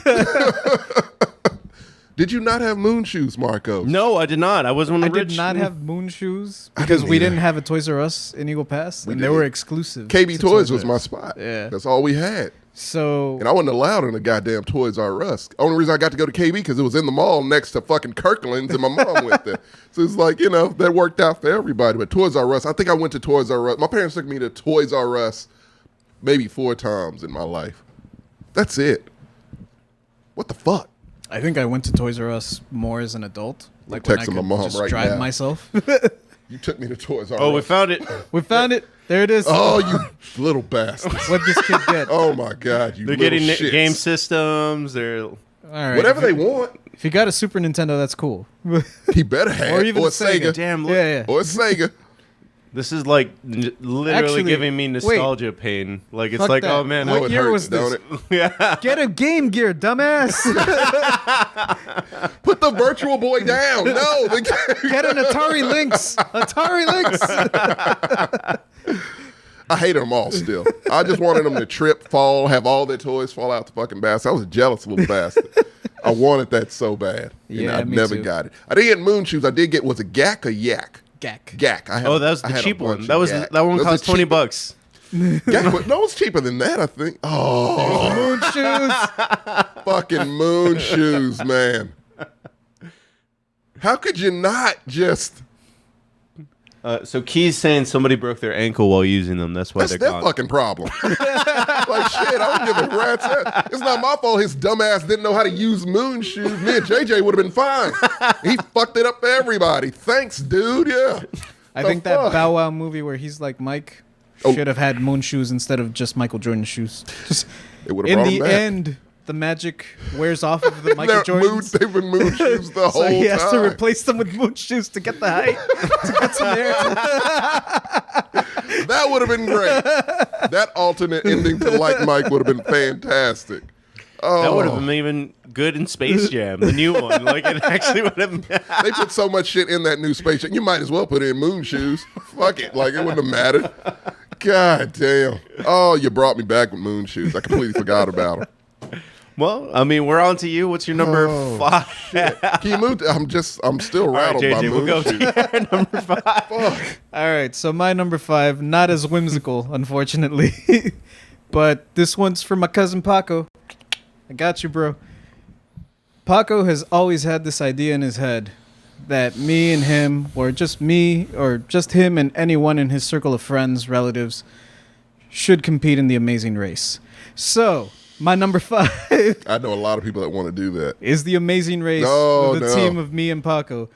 Did you not have moon shoes, Marco? No, I did not. I was one I of the rich. did not have moon shoes I because didn't we either. didn't have a Toys R Us in Eagle Pass, and they didn't. were exclusive. KB to Toys was R my Us. spot. Yeah. That's all we had. So And I wasn't allowed in a goddamn Toys R Us. Only reason I got to go to KB because it was in the mall next to fucking Kirkland's and my mom went there. So it's like, you know, that worked out for everybody. But Toys R Us, I think I went to Toys R Us. My parents took me to Toys R Us maybe 4 times in my life. That's it. What the fuck? I think I went to Toys R Us more as an adult, like texting when I could my mom just right drive now. myself. You took me to Toys R Us. Oh, we found it. We found it. There it is. Oh, you little bastards. What this kid get? Oh my God, you They're little getting shits. game systems. They're All right. Whatever they want, If you got a Super Nintendo, that's cool. he better have. Or even or a Sega. damn. Yeah, yeah. Or a Sega. This is like literally Actually, giving me wait. nostalgia pain. Like it's Fuck like, that. oh man, What Oh, it year hurts, was this? don't it? yeah. Get a Game Gear, dumbass. Put the Virtual Boy down. No. Get an Atari Lynx. Atari Lynx. I hated them all still. I just wanted them to trip, fall, have all their toys fall out the fucking basket. I was a jealous little bastard. I wanted that so bad. Yeah, and I me never too. got it. I didn't get moon shoes. I did get, was it Gak or Yak? Gak. Gak. I had, Oh, that was I the had a cheap bunch one. of That was Gak. that one Those cost are cheap- $20. Gak, but no, it's cheaper than that, I think. Oh, Moon shoes. fucking moon shoes, man. How could you not just... So Key's saying somebody broke their ankle while using them. That's why That's they're their gone. fucking problem. Like, shit, I don't give a rat's ass. It's not my fault his dumbass didn't know how to use moon shoes. Me and JJ would have been fine. He fucked it up for everybody. Thanks, dude. Yeah. I The think that fuck? Bow Wow movie where he's like Mike Oh. should have had moon shoes instead of just Michael Jordan shoes. Just It would have in brought the him back. end, the magic wears off of the Michael Jordans. They've been moon shoes the So whole he has to time. replace them with moon shoes to get the height. To get some air. That would have been great. That alternate ending to Like Mike would have been fantastic. Oh, That would have been even good in Space Jam, the new one. Like it actually would have. They put so much shit in that new space ship. You might as well put in moon shoes. Fuck it. Like, it wouldn't have mattered. God damn. Oh, you brought me back with moon shoes. I completely forgot about them. Well, I mean, we're on to you. What's your number Oh, 5? Can you move? I'm still All right, rattled by JJ, moon we'll go shoes. to your number 5. Fuck. All right, so my number 5, not as whimsical, unfortunately. But this one's for my cousin Paco. I got you, bro. Paco has always had this idea in his head that me and him, or just me, or just him and anyone in his circle of friends, relatives, should compete in the Amazing Race. So, my number 5 I know a lot of people that want to do that. is the Amazing Race No, with a no. team of me and Paco.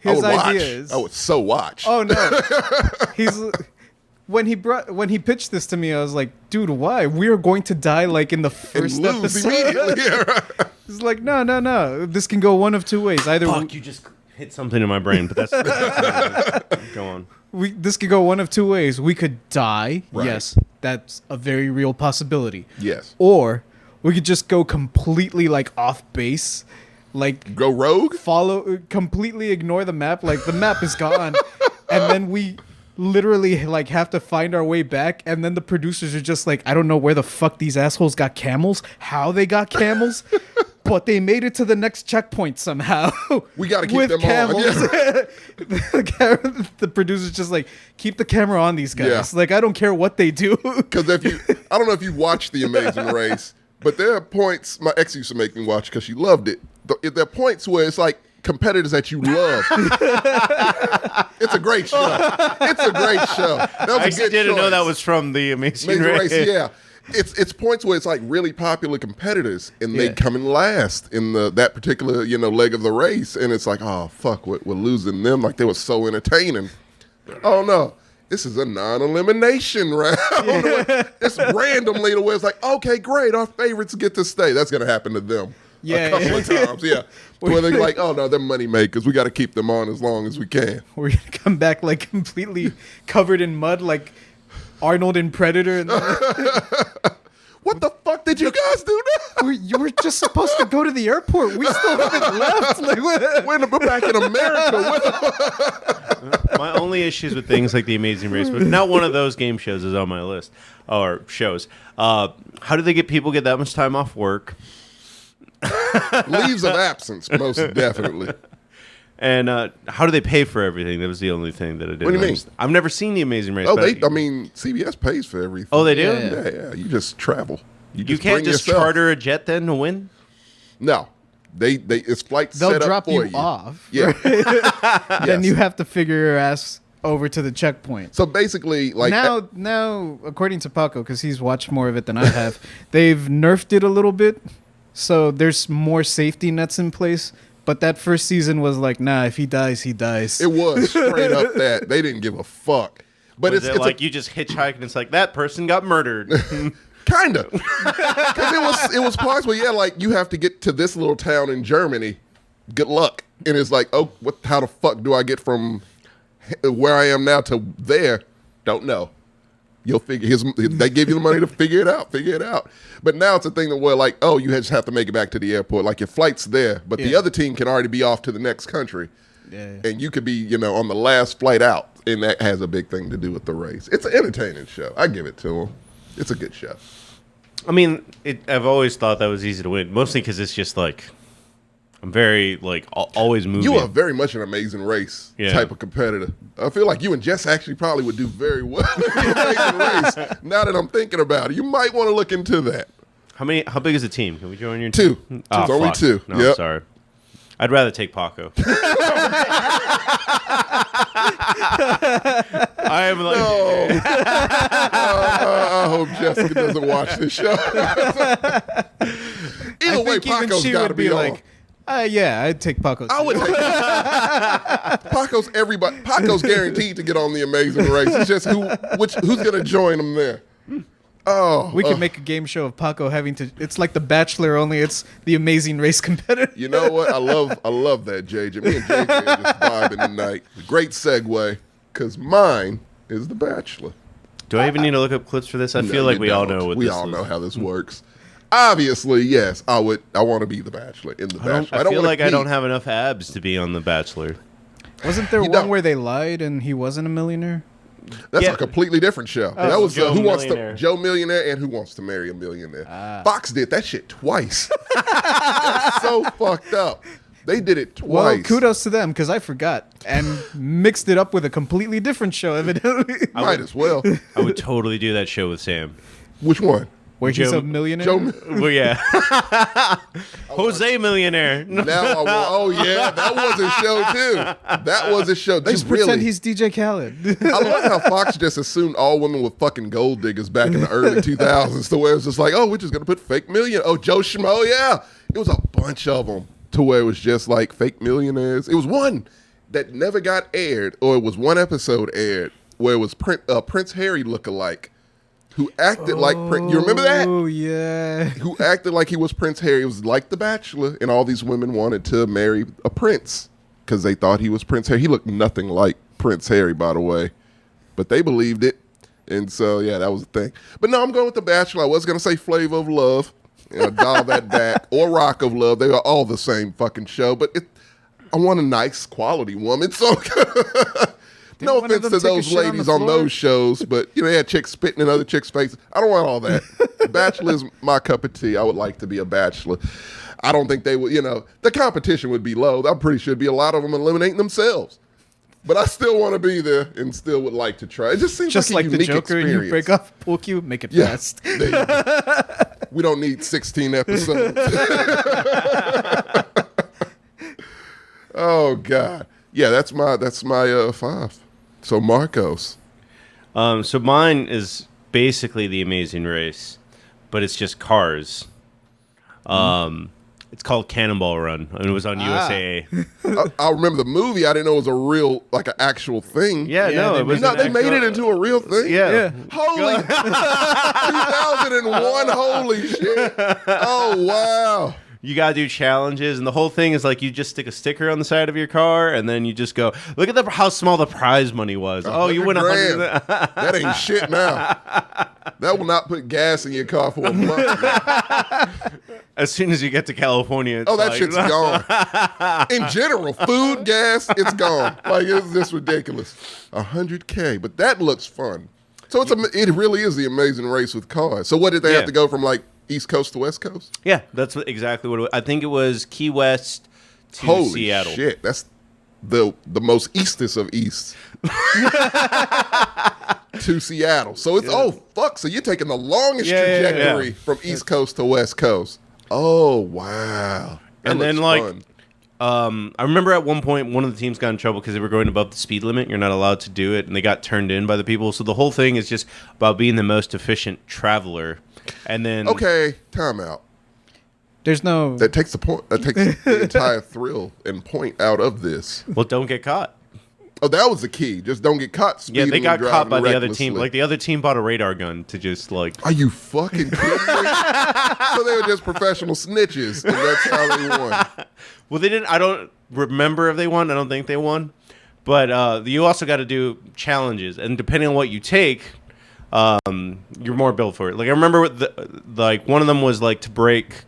I His would watch. idea is... I would so watch. Oh no. He's when he pitched this to me, I was like, dude, why? We are going to die like in the and first lose episode. immediately. Yeah, right. He's like, no. This can go one of two ways. Either Fuck, you just hit something in my brain, but that's go on. this could go one of two ways. We could die. Right. Yes, that's a very real possibility. Yes. Or we could just go completely like off base. Like Go rogue? completely ignore the map. Like the map is gone. And then we literally like have to find our way back, and then the producers are just like, I don't know where the fuck these assholes got camels, how they got camels, but they made it to the next checkpoint somehow. We gotta keep with them on. camels. Yeah. The producers just like, keep the camera on these guys. Yeah. Like, I don't care what they do. Because I don't know if you watched The Amazing Race, but there are points my ex used to make me watch because she loved it. There are points where it's like competitors that you love. It's a great show. It's a great show. That was I a actually good didn't know choice. that was from the Amazing Race. Race. Yeah. It's points where it's like really popular competitors and they Yeah. come in last in that particular, leg of the race. And it's like, oh, fuck, we're losing them. Like they were so entertaining. Oh, no. This is a non-elimination round. It's randomly to where it's like, okay, great. Our favorites get to stay. That's going to happen to them a couple of times. Yeah. Where they're like, oh, no, they're money makers. We got to keep them on as long as we can. We're gonna come back like completely covered in mud, like Arnold in Predator. And What the fuck did you guys do now? you were just supposed to go to the airport. We still haven't left. Like, what? We're back in America. My only issues with things like the Amazing Race, but not one of those game shows is on my list or shows. How do they get that much time off work? Leaves of absence, most definitely. And how do they pay for everything? That was the only thing that I didn't. What do you mean? understand. I've never seen the Amazing Race. Oh, but CBS pays for everything. Oh, they do. Yeah. Yeah. You just travel. You just can't bring just yourself. charter a jet then to win. No, it's flights They'll set up drop for you off. Yeah. Then Yes. you have to figure your ass over to the checkpoint. So basically, like Now, according to Paco, because he's watched more of it than I have, they've nerfed it a little bit, so there's more safety nets in place. But that first season was like, nah, if he dies, he dies. it was straight up that they didn't give a fuck. But Was it's it like you just hitchhike and it's like that person got murdered? kind of because it was parts where like you have to get to this little town in Germany. Good luck, and it's like, oh, how the fuck do I get from where I am now to there? Don't know. You'll figure. They give you the money to figure it out. But now it's a thing that where like, oh, you just have to make it back to the airport. Like your flight's there, but the Yeah. other team can already be off to the next country, Yeah. and you could be, on the last flight out, and that has a big thing to do with the race. It's an entertaining show. I give it to them. It's a good show. I mean, I've always thought that was easy to win, mostly because it's just like I'm very like always moving. You are very much an Amazing Race Yeah. type of competitor. I feel like you and Jess actually probably would do very well in the Amazing Race. Now that I'm thinking about it, you might want to look into that. How big is the team? Can we join your Two. team? It's only fuck. two. No, Yep. sorry. I'd rather take Paco. I am like, No. I hope Jessica doesn't watch this show. Either way, Paco's got to be on. like, yeah, I'd take Paco. I would take Paco's everybody. Paco's guaranteed to get on the Amazing Race. It's just who's going to join him there. Oh, We could make a game show of Paco having to. It's like The Bachelor, only it's the Amazing Race competitor. You know what? I love that, JJ. Me and JJ are just vibing tonight. Great segue, because mine is The Bachelor. do I even need to look up clips for this? I No, feel like you we all don't. know what we this all is. know how this works. Obviously, yes, I would. I want to be The Bachelor in The Bachelor. I feel wanna like I be- don't have enough abs to be on The Bachelor. Wasn't there You one don't. where they lied and he wasn't a millionaire? That's Yeah. a completely different show. That was Joe Who Wants to Millionaire. Joe Millionaire and Who Wants to Marry a Millionaire. Fox did that shit twice. That's so fucked up. They did it twice. Well, kudos to them because I forgot and mixed it up with a completely different show, evidently. Might as well. I would totally do that show with Sam. Which one? Where he's Joe- a millionaire. Joe. Well, yeah. Jose Millionaire. Now, oh yeah, that was a show too. That was a show. They Just really. pretend he's DJ Khaled. I love how Fox just assumed all women were fucking gold diggers back in the early 2000s. To where it's just like, oh, we're just gonna put fake million. Oh, Joe Schmo, yeah. It was a bunch of them. To where it was just like fake millionaires. It was one that never got aired, or it was one episode aired where it was Prince Harry lookalike, who acted like Prince. You remember that? Oh yeah. Who acted like he was Prince Harry. It was like The Bachelor, and all these women wanted to marry a prince because they thought he was Prince Harry. He looked nothing like Prince Harry, by the way, but they believed it, and so yeah, that was the thing. But no, I'm going with The Bachelor. I was gonna say Flavor of Love, Dial That Back, or Rock of Love. They are all the same fucking show, but I want a nice quality woman, so. No one of offense them to take a those shit on ladies the on floor? those shows, but they had chicks spitting in other chicks' faces. I don't want all that. Bachelor is my cup of tea. I would like to be a bachelor. I don't think they would, the competition would be low. I'm pretty sure it'd be a lot of them eliminating themselves. But I still want to be there and still would like to try. It just seems Just like like a the unique Joker, and experience. you break off pool cue, make it Yeah. fast. There you go. We don't need 16 episodes. Oh God. Yeah, that's my 5. So Marcos. So mine is basically The Amazing Race, but it's just cars. It's called Cannonball Run, and it was on USAA. I remember the movie. I didn't know it was a real, like an actual thing. Yeah, Yeah, no, they it was. No, they made it into a real thing. Yeah. Holy 2001. Holy shit. Oh wow. You gotta do challenges, and the whole thing is like you just stick a sticker on the side of your car, and then you just go, look at how small the prize money was. Oh, you win $100,000. 100. That ain't shit now. That will not put gas in your car for a month now. As soon as you get to California, it's That like, shit's gone. In general, food, gas, it's gone. Like, it's just ridiculous. $100K, but that looks fun. So it really is the Amazing Race with cars. So what did they have to go from like East Coast to West Coast? Yeah, that's exactly what it was. I think it was Key West to Holy Seattle. shit, that's the most eastest of east. To Seattle. So it's fuck. So you're taking the longest trajectory from East Coast to West Coast. Oh wow. That And then looks like fun. I remember at one point one of the teams got in trouble because they were going above the speed limit. You're not allowed to do it, and they got turned in by the people. So the whole thing is just about being the most efficient traveler. And then Okay, time out. There's no. That takes the point. That takes the entire thrill and point out of this. well, don't get caught. Oh, that was the key. Just don't get caught Yeah, speeding. they got and caught by driving the other team. recklessly. Like the other team bought a radar gun to just like. Are you fucking kidding me? So they were just professional snitches, and that's how they won. Well, they didn't. I don't remember if they won. I don't think they won. But you also got to do challenges, and depending on what you take, you're more built for it. Like I remember, like one of them was like to break.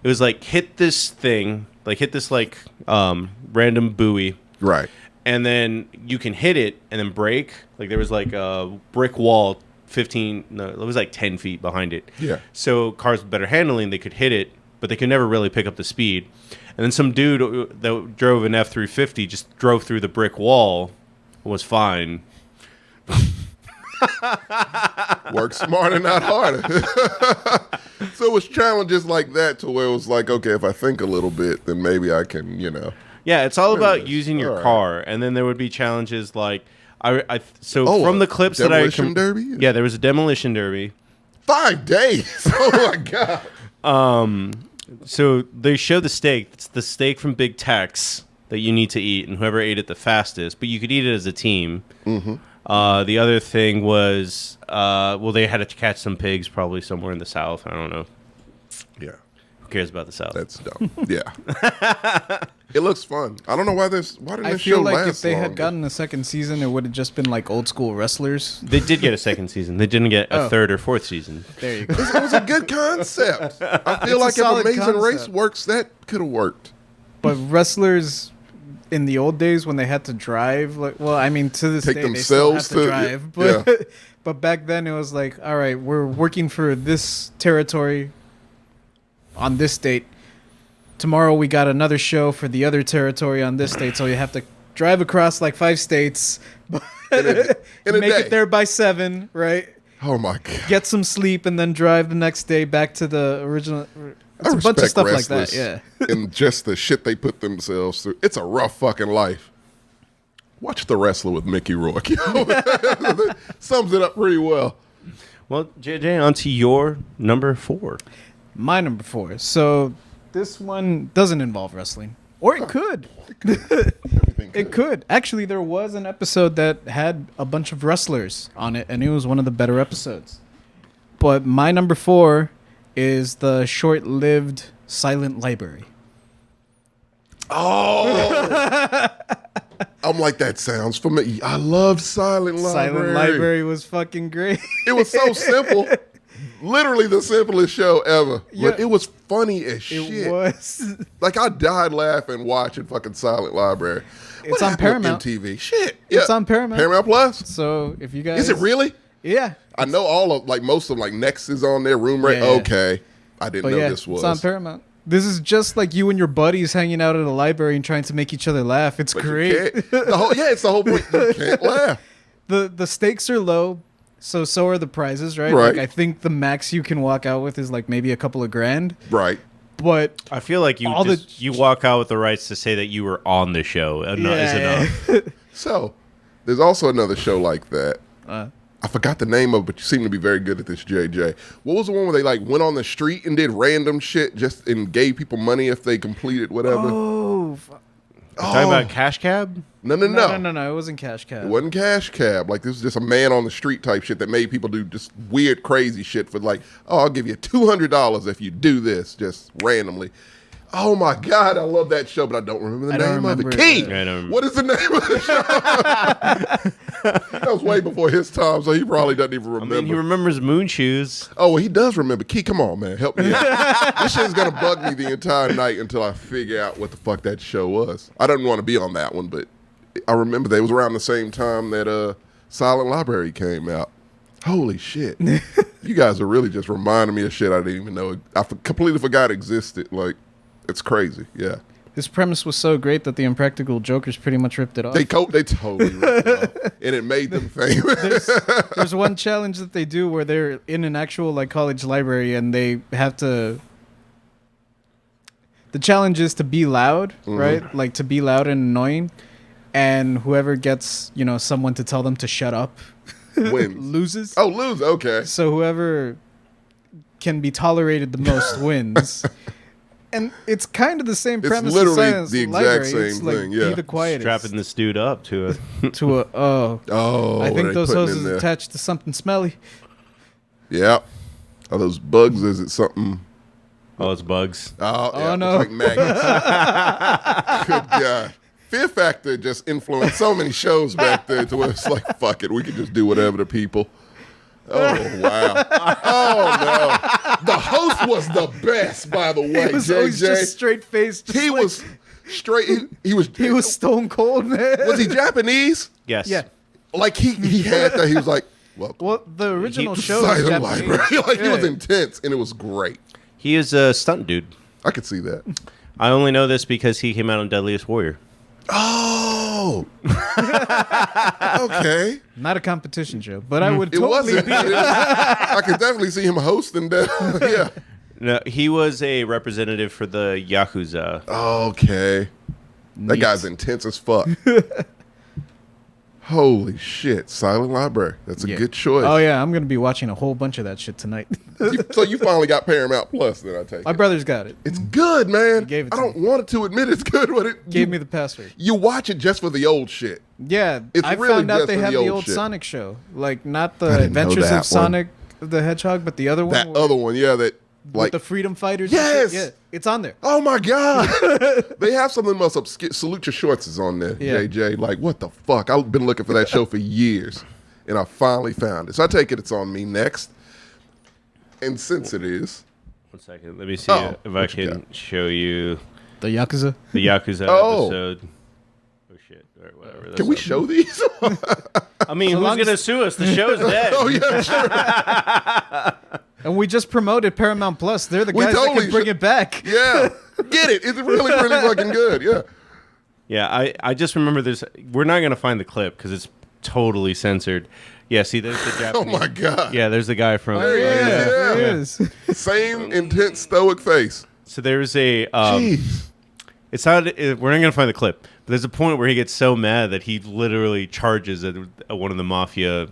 It was like hit this thing, like hit this like random buoy, Right. and then you can hit it and then break. Like there was like a brick wall, 15. No, it was like 10 feet behind it. Yeah. So cars with better handling, they could hit it, but they could never really pick up the speed. And then some dude that drove an F-350 just drove through the brick wall, was fine. Work smarter, not harder. So it was challenges like that to where it was like, okay, if I think a little bit, then maybe I can, Yeah, it's all about is. using your All right. car, and then there would be challenges like So Oh, from a the clips that I demolition derby? yeah, there was a demolition derby. 5 days. Oh my god. So they show the steak. It's the steak from Big Tex that you need to eat, and whoever ate it the fastest. But you could eat it as a team. Mm-hmm. The other thing was, they had to catch some pigs probably somewhere in the South. I don't know. Yeah. Who cares about the South? That's dumb. Yeah. It looks fun. I don't know why didn't I this show feel like last if they had longer? gotten a second season, it would have just been like old school wrestlers. They did get a second season. They didn't get a third or fourth season. There you go. It was a good concept. I feel like a if solid Amazing Race concept. works, that could have worked. But wrestlers in the old days when they had to drive, like, well, I mean, to this Take day they still have themselves to to- drive, but yeah. but back then it was like, all right, we're working for this territory on this date. Tomorrow we got another show for the other territory on this date, so you have to drive across like 5 states, In a make day. it there by 7, right? Oh my god. Get some sleep and then drive the next day back to the original. It's I a bunch of respect stuff like that, wrestlers yeah. and just the shit they put themselves through. It's a rough fucking life. Watch The Wrestler with Mickey Rourke. Sums it up pretty well. Well, JJ, on to your number 4. My number 4. So this one doesn't involve wrestling, or it could. Everything It could. Actually, there was an episode that had a bunch of wrestlers on it, and it was one of the better episodes. But my number 4 is the short-lived Silent Library. Oh, I'm like, that sounds familiar. I love Silent Library. Silent Library was fucking great. It was so simple. Literally the simplest show ever. Yeah. But it was funny as shit. It was. Like, I died laughing watching fucking Silent Library. It's What on happened with Paramount. MTV. Shit. It's on Paramount. Paramount Plus? So if you guys, Is it really? Yeah. I know all of, like, most of, like, Next is on there, Room Rate. Yeah. Okay. I didn't But know yeah, this was. it's on Paramount. This is just like you and your buddies hanging out at a library and trying to make each other laugh. It's But you great. can't- it's the whole point. You can't laugh. The stakes are low, so are the prizes, right? Right. Like I think the max you can walk out with is like maybe a couple of grand. Right. But I feel like you All the- you walk out with the rights to say that you were on the show. Is enough. So, there's also another show like that. Uh, I forgot the name of it, but you seem to be very good at this, JJ. What was the one where they like went on the street and did random shit just and gave people money if they completed whatever? Talking about Cash Cab? No. No. It wasn't Cash Cab. It wasn't Cash Cab. Like, this was just a man on the street type shit that made people do just weird, crazy shit for like, oh, I'll give you $200 if you do this, just randomly. Oh my God, I love that show, but I don't remember the name of it. Key! What is the name of the show? That was way before his time, so he probably doesn't even remember. I mean, he remembers Moon Shoes. Oh, well, he does remember. Key, come on, man. Help me out. This shit's going to bug me the entire night until I figure out what the fuck that show was. I didn't want to be on that one, but I remember that it was around the same time that Silent Library came out. Holy shit. You guys are really just reminding me of shit I didn't even know. I completely forgot it existed. Like, it's crazy. Yeah. His premise was so great that the Impractical Jokers pretty much ripped it off. They totally ripped it off. And it made them famous. There's one challenge that they do where they're in an actual like college library and they have to. The challenge is to be loud, right? Like to be loud and annoying, and whoever gets someone to tell them to shut up Wins. loses. Oh, lose. Okay. So whoever can be tolerated the most wins. And it's kind of the same It's premise. literally as the exact library. same It's like, thing, yeah. Be the quietest. Strapping this dude up to it. to a Oh, I think they those putting in hoses there. attached to something smelly. Yeah. Are those bugs? Is it something? Oh, it's bugs. Oh, yeah, no. it's like magnets. Good God. Fear Factor just influenced so many shows back there to where it's like, fuck it, we can just do whatever to people. Oh, wow. Oh, no. The host was the best, by the way, He was JJ. always just straight faced. He was straight. He was stone cold, man. Was he Japanese? Yes. Yeah. Like, he had that. He was like, welcome. Well, the original show was Silent Japanese. Library. Like, he was Yeah. intense, and it was great. He is a stunt dude. I could see that. I only know this because he came out on Deadliest Warrior. Oh. Okay. Not a competition show, but I would It totally wasn't. be. I could definitely see him hosting that. Yeah. No, he was a representative for the Yakuza. Okay. That guy's intense as fuck. Holy shit. Silent Library. That's a Yeah. good choice. Oh yeah, I'm gonna be watching a whole bunch of that shit tonight. So you finally got Paramount Plus, then I take My it. brother's got it. It's good, man. He gave it I to don't want to admit it's good, but it Gave me the password. You watch it just for the old shit. Yeah, It's I really found out just they for have the the old old shit. Sonic show, like not I the didn't know Adventures that of Sonic the Hedgehog, but the other one. That where- other one, yeah, that with like the Freedom Fighters. and Yes! shit. Yeah, it's on there. oh my God. They have something most obscure. Salute Your Shorts is on there, Yeah. JJ. Like, what the fuck? I've been looking for that show for years, and I finally found it. So I take it it's on me next. And since it is, 1 second. Let me see Oh, if I what you can show you The Yakuza. the Yakuza Oh. episode. Oh, shit. Or whatever. can we show these? I mean, So who's long going to as- sue us? The show's dead. Oh, yeah, sure. And we just promoted Paramount Plus. They're the We guys that totally can bring should- it back. Yeah. Get it. It's really, really fucking good. Yeah. Yeah, I just remember there's. We're not going to find the clip because it's totally censored. Yeah, see, there's the Oh, Japanese. my God. Yeah, there's the guy from. There he is. Yeah. There he is. Same intense stoic face. So there's a. Jeez. It's not. We're not gonna find the clip. But there's a point where he gets so mad that he literally charges at one of the mafia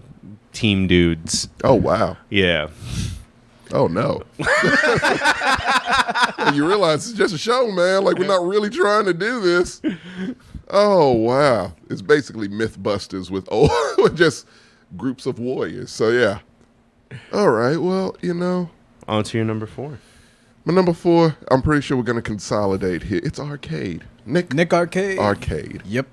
team dudes. Oh, wow. Yeah. Oh, no. You realize it's just a show, man. Like, we're not really trying to do this. Oh, wow. It's basically Mythbusters with just groups of warriors. So, yeah. All right. Well, On to your number 4. my number 4, I'm pretty sure we're going to consolidate here. It's Arcade. Nick Arcade. Arcade. Yep.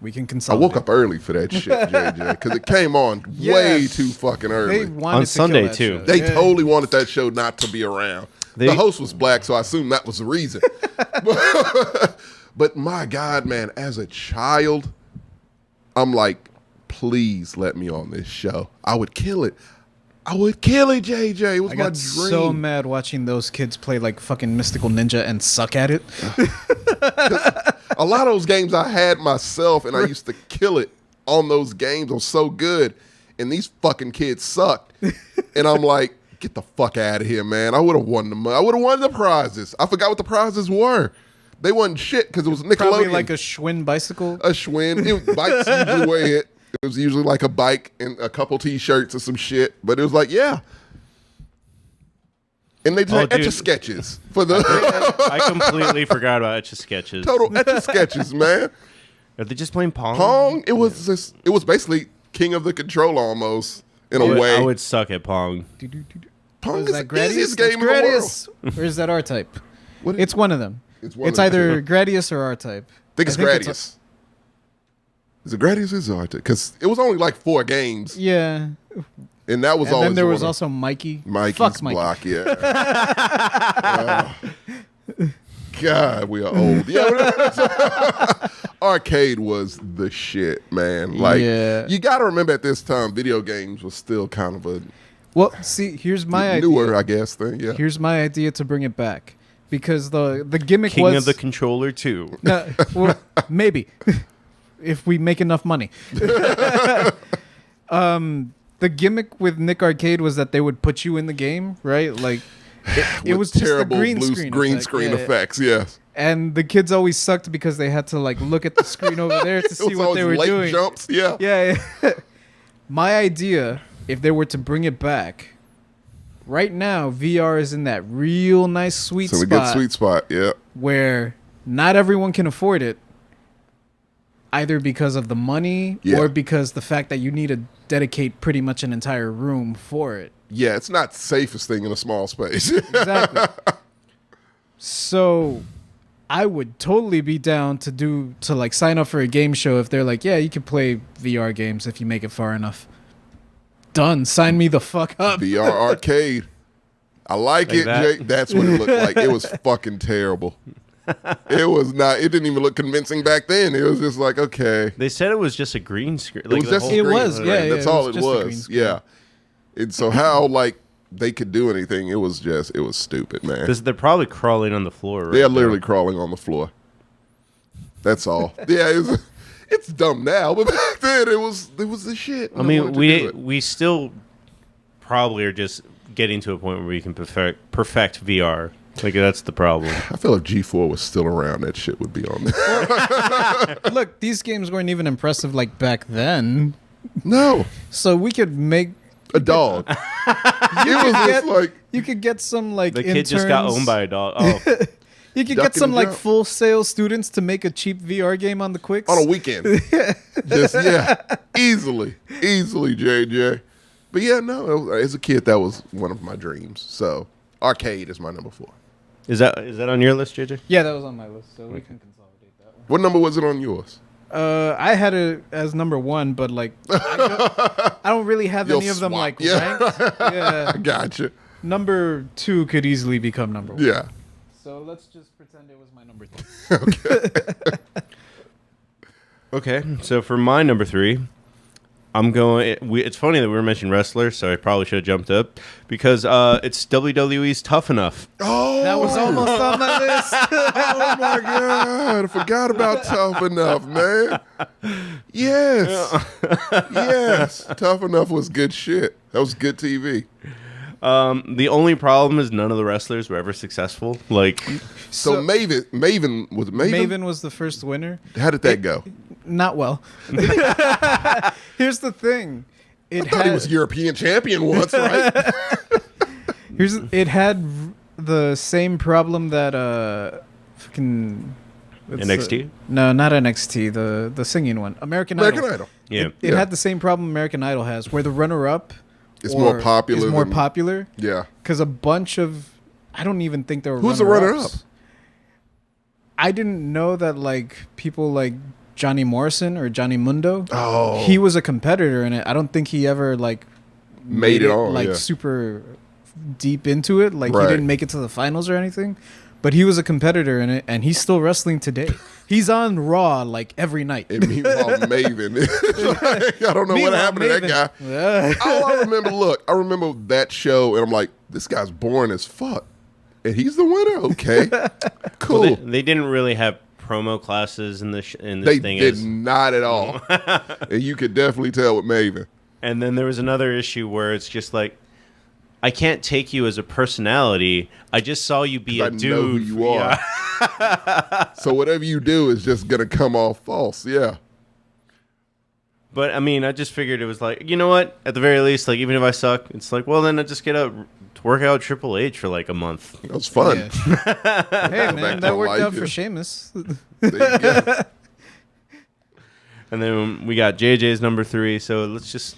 We can I consolidate. woke up early for that shit, JJ, because it came on way Yes. too fucking They early. wanted On to Sunday, kill that too. show. They Yeah. totally wanted that show not to be around. The host was black, so I assume that was the reason. But my God, man, as a child, I'm like, please let me on this show. I would kill it. I would kill it, JJ. It was I my got dream. so mad watching those kids play like fucking Mystical Ninja and suck at it. A lot of those games I had myself, and I used to kill it on those games. I was so good, and these fucking kids sucked. And I'm like, Get the fuck out of here, man. I would have won the money. I would have won the prizes. I forgot what the prizes were. They wasn't shit because it was Nickelodeon. Probably like a Schwinn bicycle. A Schwinn. Bikes usually were it. It was usually like a bike and a couple T-shirts or some shit. But it was like, yeah. And they just had Etch-a-Sketches for the... I completely forgot about Etch-a-Sketches. Total Etch-a-Sketches, man. Are they just playing Pong? Pong, it was basically King of the Control almost, in a way. I would suck at Pong. Pong is is that the easiest Gradius? game in the world. Or is that R-Type? What is- It's one of them. It's either Gradius or R-Type. I think it's Gradius. Is it Gradius or is it R-Type? Because it was only like 4 games. Yeah. And that was And always then there was one of- also Mikey. Mikey's Fuck Mikey. block, yeah. God, we are old. Yeah, arcade was the shit, man. Like, Yeah. you got to remember at this time, video games was still kind of a Well, see, here's my newer, idea. I guess, thing. Yeah. Here's my idea to bring it back. Because the gimmick King was... of the Controller 2. No, well, maybe. If we make enough money. The gimmick with Nick Arcade was that they would put you in the game, right? Like, it With was just a terrible green blue screen green effect. screen Yeah. effects. Yes. And the kids always sucked because they had to like look at the screen over there to It see was what they always were late doing. jumps. Yeah. Yeah. My idea, if they were to bring it back, right now VR is in that real nice sweet So we spot get sweet spot. Yeah. where not everyone can afford it, either because of the money Yeah. or because the fact that you need to dedicate pretty much an entire room for it. Yeah. It's not the safest thing in a small space. Exactly. So I would totally be down to like sign up for a game show if they're like, yeah, you can play VR games if you make it far enough. Done. Sign me the fuck up. VR arcade. I like it, that? Jake. That's what it looked like. It was fucking terrible. It was not. It didn't even look convincing back then. It was just like, okay. They said it was just a green screen. It was the just whole- a It green was, screen. yeah, That's it all was it just a green was. screen. Yeah. And so how like they could do anything? It was stupid, man. They're probably crawling on the floor. Right They're now. literally crawling on the floor. That's all. Yeah, it's dumb now, but back then it was the shit. I mean, we still probably are just getting to a point where we can perfect VR. Like that's the problem. I feel if G4 was still around, that shit would be on there. Look, these games weren't even impressive like back then. No, So we could make a dog. It was just like you could get some like The kid just got interns- owned by a dog. Oh, You could Duck get some and like jump. full sale students to make a cheap VR game on the quicks. on a weekend. Just easily, JJ. But yeah, no, as a kid, that was one of my dreams. So arcade is my number 4. is that on your list, JJ? Yeah, that was on my list, so we can consolidate that one. What number was it on yours? I had it as number 1, but like I don't really have You'll any of them swap. like Yeah. ranked. Yeah, Gotcha. number 2 could easily become number 1. Yeah. So let's just pretend it was my number 3. Okay, so for my number 3, I'm going. It's funny that we were mentioning wrestlers, so I probably should have jumped up because it's WWE's Tough Enough. Oh, That was almost on my list. Oh my god! I forgot about Tough Enough, man. Yes, yes. Tough Enough was good shit. That was good TV. The only problem is none of the wrestlers were ever successful. Like, So, Maven was Maven. Maven was the first winner. How did that go? Not well. Here's the thing. I thought he was European champion once, right? It had the same problem that fucking what's NXT? No, not NXT. The singing one, American Idol. yeah, It had the same problem American Idol has, where the runner-up It's more popular Is more than- popular Yeah. because a bunch of I don't even think there were. Who's the runner-ups. runner-up? I didn't know that like people like Johnny Morrison or Johnny Mundo. Oh. He was a competitor in it. I don't think he ever like Made it on, like yeah. super deep into it. Like Right. he didn't make it to the finals or anything. But he was a competitor in it, and he's still wrestling today. He's on Raw like every night. And meanwhile, Maven. Like, I don't know what Meanwhile, happened to that guy. Yeah. All I remember that show, and I'm like, this guy's boring as fuck. And he's the winner? Okay. Cool. Well, they didn't really have promo classes in this They thing. did not at all. And you could definitely tell with Maven. And then there was another issue where it's just like I can't take you as a personality. I just saw you be a I dude. know who you are. So whatever you do is just going to come off false. Yeah. But I mean, I just figured it was like, you know what? At the very least, like even if I suck, it's like, well, then I just get out to work out Triple H for like a month. That was fun. Yeah. Hey, man, that worked out for Sheamus. There you go. And then we got JJ's number 3. So let's just.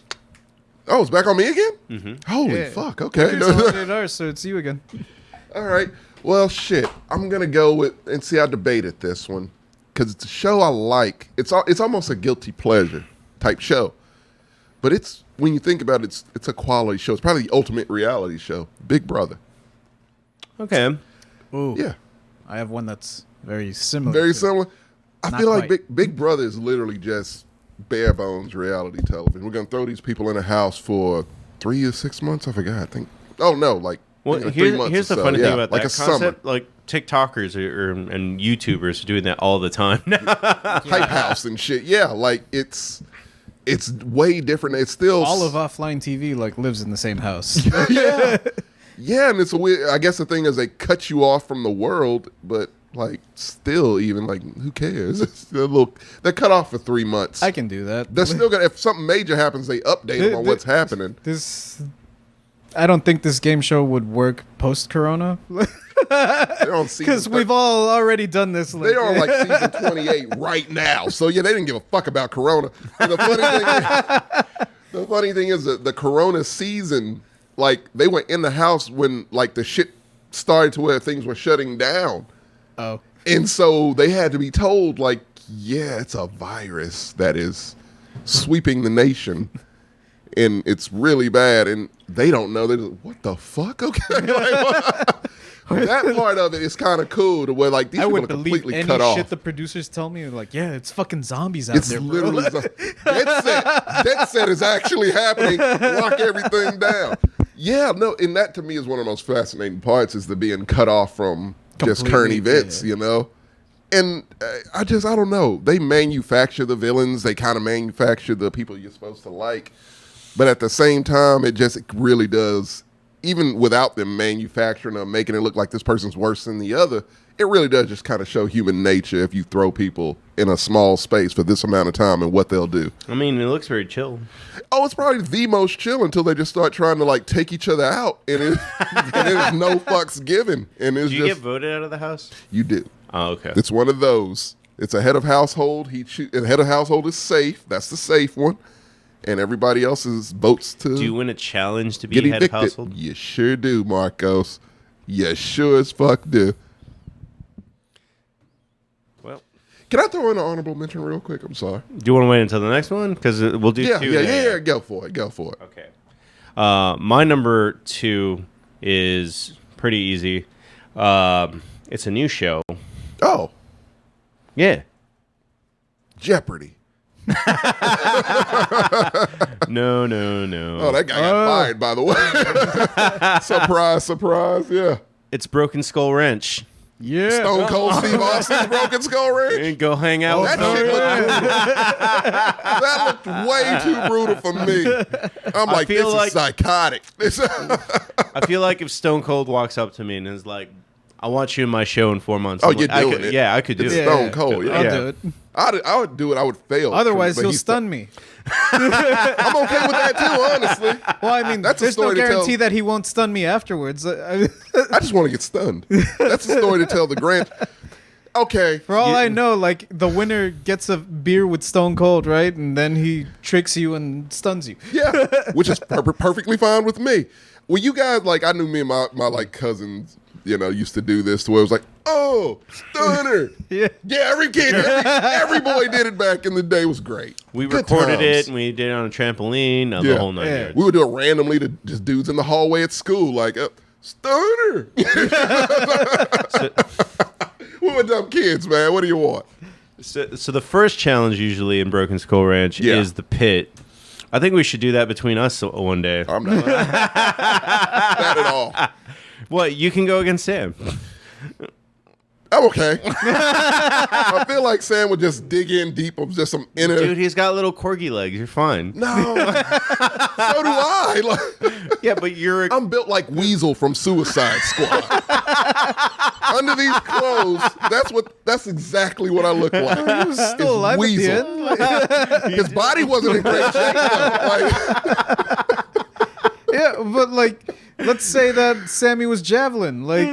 Oh, it's back on me again? Mm-hmm. Holy Yeah. fuck. Okay. It's holiday at ours, so it's you again. All right. Well, shit. I'm going to go with, and see, I debated this one because it's a show I like. It's almost a guilty pleasure type show. But it's, when you think about it, it's a quality show. It's probably the ultimate reality show. Big Brother. Okay. Ooh. Yeah. I have one that's very similar. Very to- similar. I Not feel like quite. Big Brother is literally just bare bones reality television. We're going to throw these people in a house for 3 or 6 months. I forgot. I think. Oh, no. Like, Well, 3 months here's or the so. funny Yeah, thing about like that a concept. summer. Like TikTokers and YouTubers are doing that all the time. Hype house and shit. Yeah. Like, it's way different. It's still. All of offline TV like lives in the same house. Yeah. Yeah. And it's a weird. I guess the thing is they cut you off from the world, but. Like, still, even, like, who cares? They're cut off for 3 months. I can do that. They're still gonna. If something major happens, they update them on what's happening. I don't think this game show would work post-corona. They're on season. Because we've all already done this. They're on like season 28 right now. So yeah, they didn't give a fuck about Corona. And the funny thing is that the Corona season, like they were in the house when like the shit started to where things were shutting down. Oh. And so they had to be told, like, yeah, it's a virus that is sweeping the nation. And it's really bad. And they don't know. They're just, what the fuck? Okay. Like, that part of it is kind of cool to where, like, these I people are would believe completely any cut off. shit the producers tell me. Like, yeah, it's fucking zombies out It's there, bro. literally Dead Set is actually happening. Lock everything down. Yeah, no, and that to me is one of the most fascinating parts is the being cut off from just current Completely, events, yeah. you know? And I don't know. They manufacture the villains. They kind of manufacture the people you're supposed to like. But at the same time, it really does, even without them manufacturing or making it look like this person's worse than the other, it really does just kind of show human nature if you throw people in a small space for this amount of time and what they'll do. I mean, it looks very chill. Oh, it's probably the most chill until they just start trying to like take each other out, and there's no fucks given. And it's Do you just get voted out of the house? you do. Oh, okay. It's one of those. It's a head of household. And head of household is safe. That's the safe one. And everybody else's votes to Do you win a challenge to be get head of evicted. household? You sure do, Marcos. You sure as fuck do. Well, Can I throw in an honorable mention real quick? I'm sorry. do you want to wait until the next one? Because we'll do two. Yeah. Go for it. Okay. My number 2 is pretty easy. It's a new show. Oh, Yeah. Jeopardy. No. Oh, that guy got fired, by the way. Surprise. Yeah. It's Broken Skull Ranch. Yeah. Stone Cold Steve Austin's Broken Skull Ranch. And go hang out with That shit looked brutal. That looked way too brutal for me. I'm like, this feel is like- psychotic. I feel like if Stone Cold walks up to me and is like, I want you in my show in 4 months. Oh, I'm you're like, doing it. Yeah, I could do It's it. Stone Cold. Yeah. I'll Yeah. do it. I would do it. I would fail. Otherwise, But he'll he's- stun me. I'm okay with that too, honestly. Well, I mean, That's a there's no story to tell. guarantee that he won't stun me afterwards. I just want to get stunned. That's a story to tell the grand. Okay. For all I know, like the winner gets a beer with Stone Cold, right? And then he tricks you and stuns you. Yeah, which is perfectly fine with me. Well, you guys, like, I knew me and my like cousins, you know, used to do this to where it was like, oh, stunner. Yeah. Yeah, every kid, every boy did it back in the day. It was great. We Good recorded times. it and we did it on a trampoline, the Yeah. whole nine Yeah. yards. We would do it randomly to just dudes in the hallway at school, like, stunner. We were dumb kids, man. What do you want? So the first challenge usually in Broken Skull Ranch Yeah. is the pit. I think we should do that between us one day. I'm not. Not at all. What? You can go against Sam. I'm okay. I feel like Sam would just dig in deep of just some inner. Dude, he's got little corgi legs. You're fine. No. So do I. Like, Yeah, but you're. I'm built like Weasel from Suicide Squad. Under these clothes, that's exactly what I look like. He was still alive Weasel. at the end. His body wasn't in great shape. Though. Like, Yeah, but like, let's say that Sammy was Javelin. Like,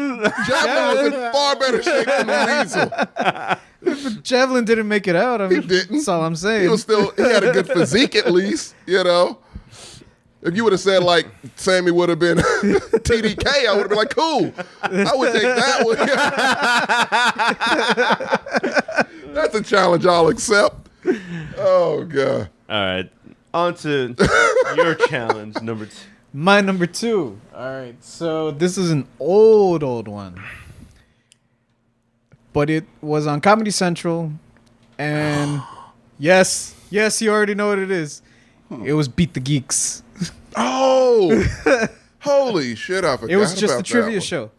Javelin was in far better shape than Weasel. Javelin didn't make it out. I mean, didn't. That's all I'm saying. He had a good physique at least, you know. If you would have said like Sammy would have been TDK, I would have been like, cool. I would take that one. That's a challenge I'll accept. Oh god. All right, on to your challenge number 2. My number 2. All right, so this is an old one, but it was on Comedy Central, and yes, you already know what it is. It was Beat the Geeks. Oh, holy shit! I forgot. It was just about a trivia that show,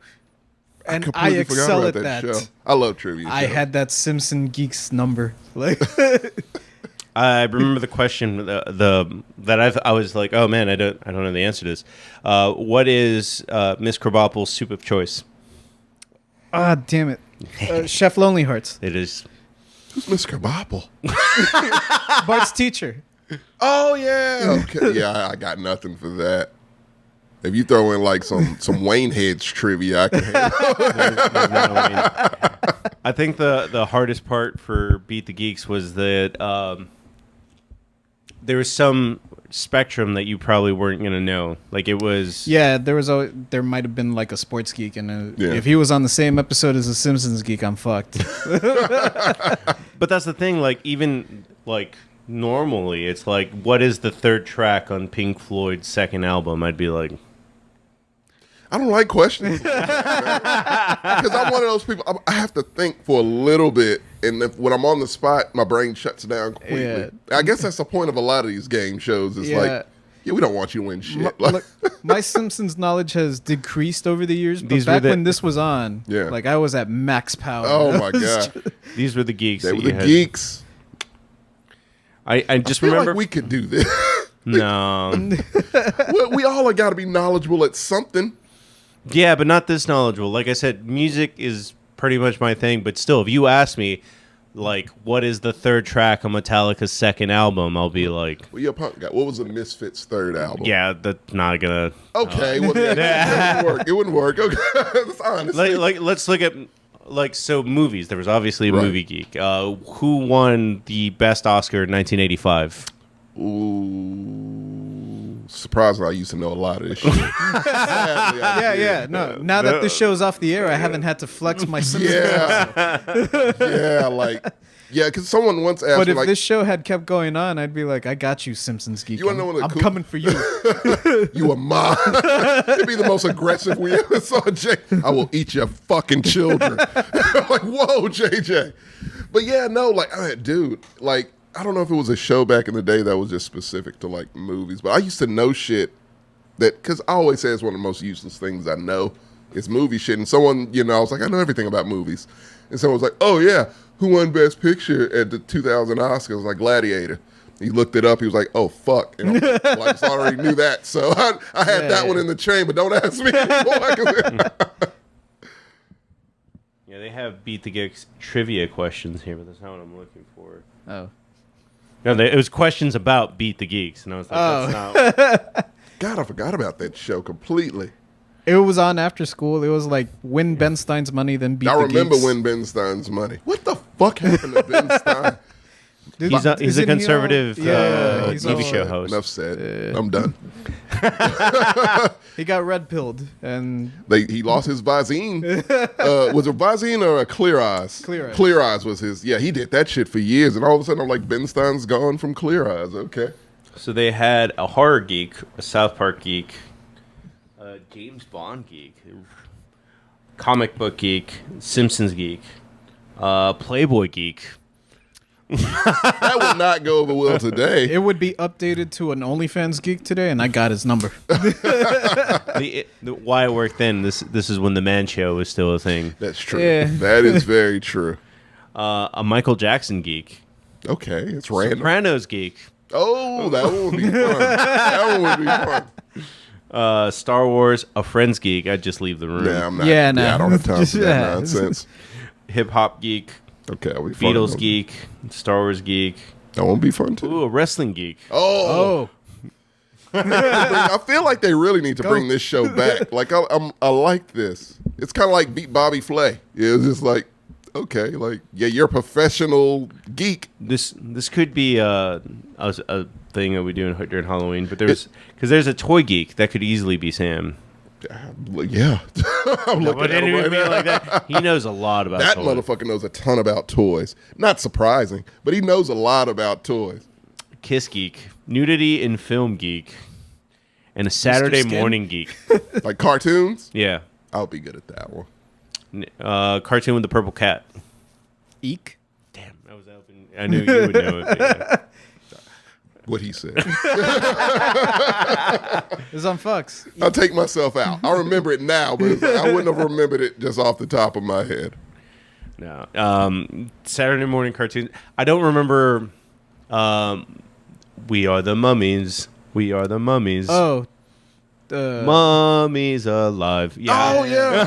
and I completely forgot excel about at that. show. I love trivia. I shows. had that Simpson Geeks number. Like, I remember the question that I was like, oh man, I don't know the answer to this. What is Miss Krabappel's soup of choice? ah, damn it, Chef Lonely Hearts, Uh, It is. Who's Miss Kerbopple? Bart's teacher. Oh yeah. Okay. Yeah, I got nothing for that. If you throw in like some Wayne Heads trivia, I can handle. There's not a way. I think the hardest part for Beat the Geeks was that there was some spectrum that you probably weren't gonna know. Like it was. Yeah, there might have been like a sports geek, and Yeah. if he was on the same episode as a Simpsons geek, I'm fucked. But that's the thing. Like even like normally, it's like, what is the third track on Pink Floyd's second album? I'd be like, I don't like questions because I'm one of those people. I have to think for a little bit, and when I'm on the spot, my brain shuts down completely. Yeah. I guess that's the point of a lot of these game shows. It's like, yeah, we don't want you to win shit. Like, My Simpsons knowledge has decreased over the years, but These were back the- when this was on, Yeah. like I was at max power. oh my god, these were the geeks. they that were you the had. geeks. I just I feel remember. like we could do this. No. we all got to be knowledgeable at something. Yeah, but not this knowledgeable. Like I said, music is pretty much my thing. But still, if you ask me, like, what is the third track on Metallica's second album, I'll be like, Well, you're a punk guy. What was the Misfits' third album? yeah, that's not gonna. Okay. Well, yeah, it wouldn't work. It wouldn't work. Okay. That's honestly. Like, let's look at so movies. There was obviously a Right. movie geek. Who won the best Oscar in 1985? Ooh, surprisingly, I used to know a lot of this shit. Sadly, I did. yeah. No, now that this show's off the air, I haven't had to flex my Simpsons. Yeah, like, yeah, because someone once asked But me, if like, this show had kept going on, I'd be like, I got you, Simpsons geek. You wanna know what the I'm cool- coming for you. you a mom. It'd be the most aggressive we ever saw, Jay. I will eat your fucking children. Like, whoa, JJ. But yeah, no, like, dude, like, I don't know if it was a show back in the day that was just specific to, like, movies, but I used to know shit that, because I always say it's one of the most useless things I know is movie shit. And someone, you know, I was like, I know everything about movies. And someone was like, oh, yeah, who won Best Picture at the 2000 Oscars? I was like, Gladiator. He looked it up. He was like, oh, fuck. And I'm like, I already knew that. So I had that one in the chain, but don't ask me anymore. Yeah, they have Beat the Geeks trivia questions here, but that's not what I'm looking for. Oh. No, it was questions about Beat the Geeks, and I was like, that's not. God, I forgot about that show completely. It was on after school. It was like win Ben Stein's money, then beat I the remember Geeks. when Ben Stein's money. What the fuck happened to Ben Stein? He's a Isn't he conservative all- he's TV all- show host. Enough said. I'm done. He got red pilled, and He lost his Visine. Was it Visine or a Clear Eyes? Clear Eyes. Clear Eyes was his. Yeah, he did that shit for years, and all of a sudden I'm like, Ben Stein's gone from Clear Eyes. Okay. So they had a horror geek, a South Park geek, a James Bond geek, comic book geek, Simpsons geek, Playboy geek. That would not go over well today. it would be updated to an OnlyFans geek today, and I got his number. Why it worked then? This is when the Man Show was still a thing. That's true. Yeah. That is very true. A Michael Jackson geek, Okay, it's random. Sopranos geek, Oh, that one would be fun. That one would be fun. Star Wars, a friend's geek. I'd just leave the room. Nah, I'm not. Yeah, no. I don't have time for that Yeah. nonsense. Hip hop geek, Okay, I'll be fun. Beatles geek, Star Wars geek. That won't be fun too. Ooh, a wrestling geek. Oh, I feel like they really need to bring this show back. Like I like this. It's kind of like Beat Bobby Flay. It's just like, okay, like you're a professional geek. This could be a thing that we do during Halloween, but there's a toy geek that could easily be Sam. Yeah, I'm looking What at him right now. like that? He knows a lot about That toys. motherfucker knows a ton about toys. Not surprising, but he knows a lot about toys. Kiss geek, nudity and film geek, and a Saturday Skin? morning geek. Like cartoons, Yeah, I'll be good at that one. cartoon with the purple cat. Eek. Damn, I was hoping. I knew you would know it. But yeah. What he said. It's on Fox. I'll take myself out. I remember it now, but it's like, I wouldn't have remembered it just off the top of my head. No, Saturday morning cartoons. I don't remember. We are the mummies. We are the mummies. Oh. Mummies alive. Yeah. Oh, yeah.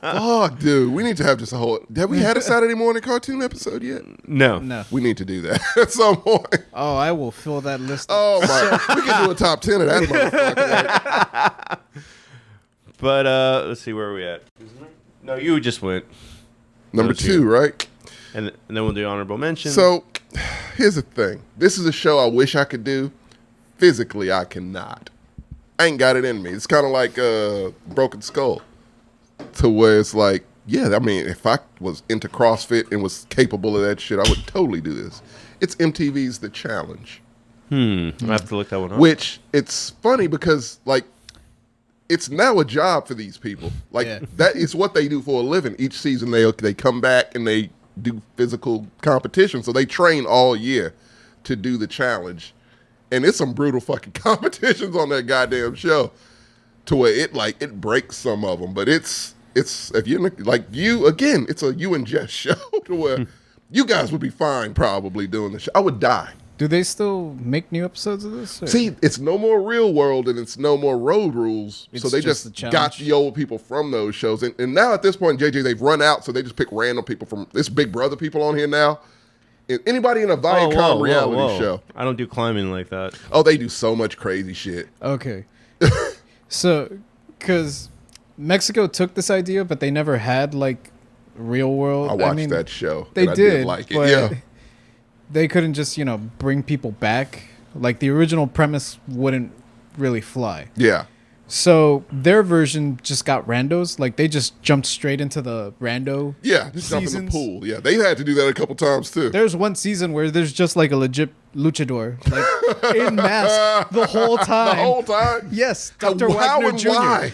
Oh, dude. We need to have just a whole... Have we had a Saturday morning cartoon episode yet? No. No. We need to do that at some point. Oh, I will fill that list. Oh, my. We can do a top 10 of that motherfucker. Like, But let's see, where are we at? No, you just went. number Those 2, right? And then we'll do honorable mention. So, here's the thing. This is a show I wish I could do. Physically, I cannot. I ain't got it in me. It's kind of like Broken Skull. To where it's like, yeah, I mean, if I was into CrossFit and was capable of that shit, I would totally do this. It's MTV's The Challenge. I have to look that one up. Which, it's funny because, like, it's now a job for these people. Like, Yeah. that is what they do for a living. Each season, they come back and they do physical competition. So they train all year to do the challenge. And it's some brutal fucking competitions on that goddamn show, to where it breaks some of them. But it's if you're like you again, it's a you and Jess show to where you guys would be fine probably doing the show. I would die. Do they still make new episodes of this? Or? See, it's no more Real World and it's no more Road Rules. It's so they just just the got challenge. the old people from those shows. And now at this point, JJ, they've run out, so they just pick random people from this Big Brother people on here now. Anybody in a Viacom reality show. I don't do climbing like that. Oh, they do so much crazy shit. Okay. So, because Mexico took this idea, but they never had, like, real world. I watched that show. They and I did like it. but Yeah. they couldn't just, bring people back. Like, the original premise wouldn't really fly. Yeah. So, their version just got randos. Like, they just jumped straight into the rando. Yeah. Just jump in the Seasons. pool. Yeah. They had to do that a couple times too. There's one season where there's just, like, a legit luchador, like, in mask the whole time. The whole time? Yes, Dr. How Wagner and Jr. why?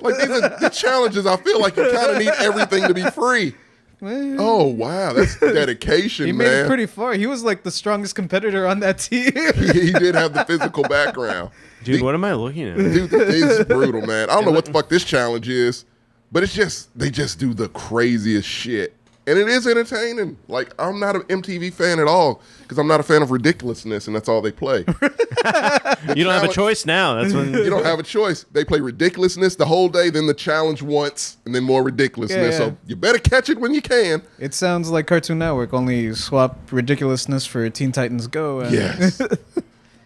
Like, these are the challenges. I feel like you kind of need everything to be free. Well, Oh, wow. That's dedication, he man. made it pretty far. He was like the strongest competitor on that team. He did have the physical background. Dude, what am I looking at? Dude, this is brutal, man. I don't know what the fuck this challenge is, but it's just, they just do the craziest shit. And it is entertaining. Like, I'm not an MTV fan at all because I'm not a fan of ridiculousness, and that's all they play. You don't have a choice now. That's when You don't have a choice. They play ridiculousness the whole day, then the challenge once, and then more ridiculousness. Yeah, yeah. So you better catch it when you can. It sounds like Cartoon Network, only swap ridiculousness for Teen Titans Go. And Yes.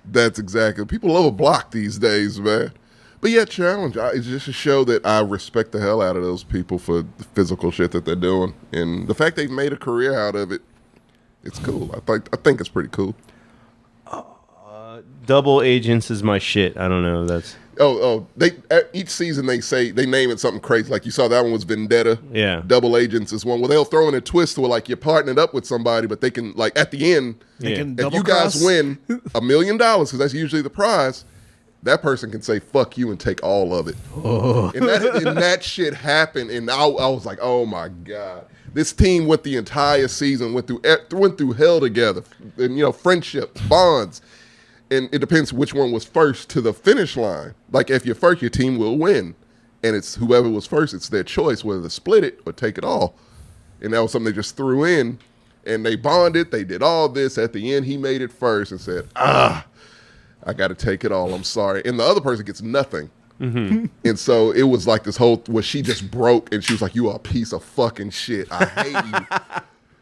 That's exactly. People love a block these days, man. But yeah, challenge. It's just a show that I respect the hell out of those people for the physical shit that they're doing, and the fact they've made a career out of it. It's cool. I think it's pretty cool. Double Agents is my shit. I don't know. That's They each season they name it something crazy. Like you saw that one was Vendetta. Yeah. Double Agents is one where they'll throw in a twist where like you're partnered up with somebody, but they can like at the end, They Yeah. can if double you guys cross. win $1 million, because that's usually the prize, that person can say fuck you and take all of it. Oh. And that shit happened, and I was like, oh my god, this team went the entire season, went through hell together, and friendships, bonds. And it depends which one was first to the finish line. Like if you're first, your team will win. And it's whoever was first, it's their choice whether to split it or take it all. And that was something they just threw in. And they bonded. They did all this. At the end, he made it first and said, I I got to take it all. I'm sorry. And the other person gets nothing. And so it was like this whole where she just broke and she was like, you are a piece of fucking shit. I hate you.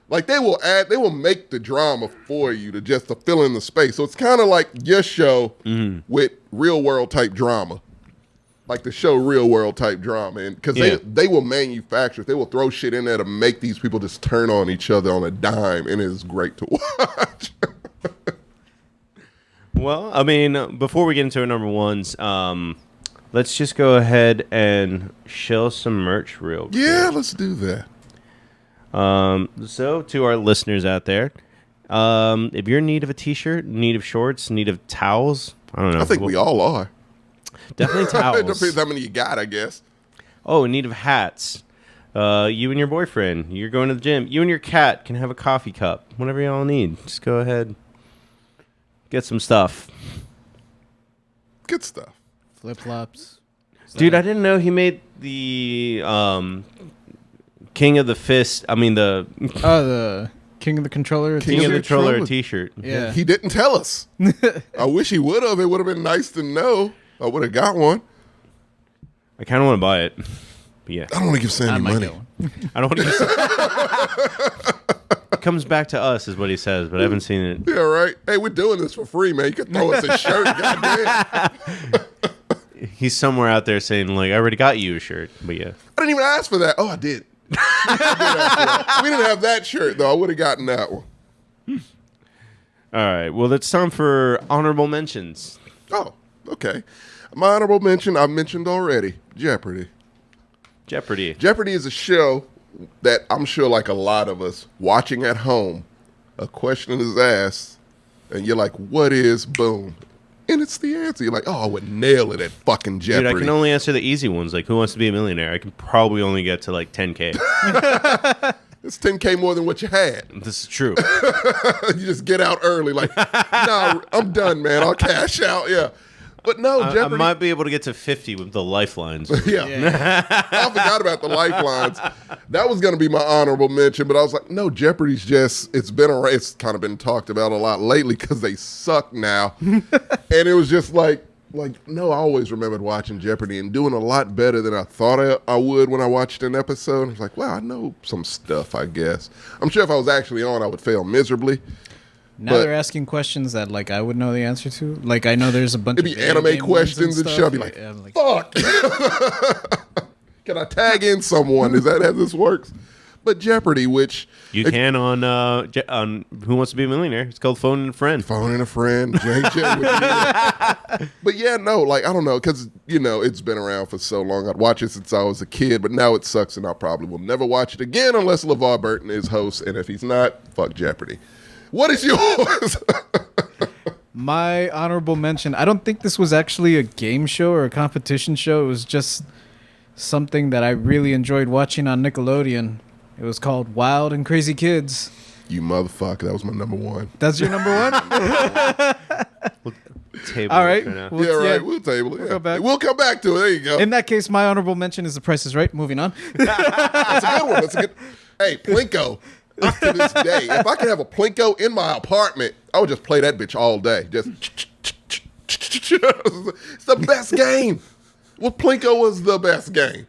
Like they will make the drama for you to fill in the space. So it's kind of like your show with real world type drama. Like the show Real World type drama. And because they will manufacture, they will throw shit in there to make these people just turn on each other on a dime. And it is great to watch. Well, I mean, before we get into our number ones, let's just go ahead and show some merch real quick. Yeah, let's do that. So to our listeners out there, if you're in need of a t-shirt, need of shorts, need of towels, I don't know. I think we all are. Definitely towels. It depends how many you got, I guess. Oh, in need of hats. You and your boyfriend, you're going to the gym. You and your cat can have a coffee cup. Whatever y'all need. Just go ahead. Get some stuff. Good stuff. Flip-flops. Dude, I didn't know he made the King of the Fist. I mean the King of the Controller. King of the Controller t-shirt. Yeah. He didn't tell us. I wish he would have. It would have been nice to know. I would have got one. I kind of want to buy it. But yeah. I don't want to give Sandy money. I don't want to. It comes back to us, is what he says, but I haven't seen it. Yeah, right. Hey, we're doing this for free, man. You could throw us a shirt. Goddamn. He's somewhere out there saying, like, I already got you a shirt. But yeah. I didn't even ask for that. Oh, I did. We didn't have that shirt, though. I would have gotten that one. All right. Well, it's time for honorable mentions. Oh, okay. My honorable mention, I mentioned already, Jeopardy. Jeopardy. Jeopardy is a show that I'm sure, like a lot of us, watching at home, a question is asked, and you're like, what is, boom. And it's the answer. You're like, oh, I would nail it at fucking Jeopardy. Dude, I can only answer the easy ones, like Who Wants to Be a Millionaire? I can probably only get to like 10K. It's 10K more than what you had. This is true. You just get out early, like, no, I'm done, man. I'll cash out, yeah. But no, Jeopardy. I might be able to get to 50 with the lifelines. Yeah. I forgot about the lifelines. That was going to be my honorable mention, but I was like, no, Jeopardy's just, it's kind of been talked about a lot lately because they suck now. And it was just like, no, I always remembered watching Jeopardy and doing a lot better than I thought I would when I watched an episode. I was like, wow, I know some stuff, I guess. I'm sure if I was actually on, I would fail miserably. Now they're asking questions that like I would know the answer to. Like I know there's a bunch of it'd be anime questions and shit. I'd be like, fuck. Can I tag in someone? Is that how this works? But Jeopardy, which you can on Who Wants to Be a Millionaire. It's called Phone and a Friend. Phone and a Friend. But yeah, no, like I don't know, because it's been around for so long. I'd watch it since I was a kid, but now it sucks, and I probably will never watch it again unless LeVar Burton is host, and if he's not, fuck Jeopardy. What is yours? My honorable mention, I don't think this was actually a game show or a competition show. It was just something that I really enjoyed watching on Nickelodeon. It was called Wild and Crazy Kids. You motherfucker. That was my number one. That's your number one? Table all right. Right We'll table it. We'll come back to it. There you go. In that case, my honorable mention is The Price is Right. Moving on. That's a good one. Hey, Plinko. Up to this day, if I could have a Plinko in my apartment, I would just play that bitch all day. Just it's the best game. Well, Plinko was the best game.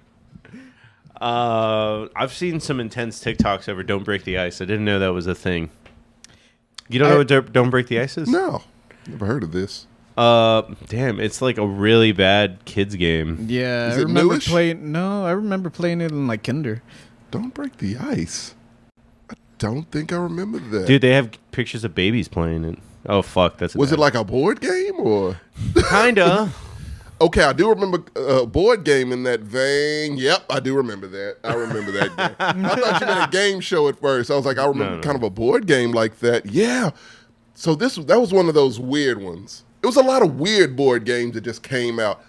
I've seen some intense TikToks over Don't Break the Ice. I didn't know that was a thing. You don't know what Don't Break the Ice is? No. Never heard of this. Damn, it's like a really bad kids game. Yeah, is it newish? I remember playing it in like kinder. Don't Break the Ice. Don't think I remember that. Dude, they have pictures of babies playing it. Oh, fuck. Was it like a board game or? Kinda. Okay, I do remember a board game in that vein. Yep, I do remember that. I remember that game. I thought you meant a game show at first. I was like, I remember kind of a board game like that. Yeah. So that was one of those weird ones. It was a lot of weird board games that just came out.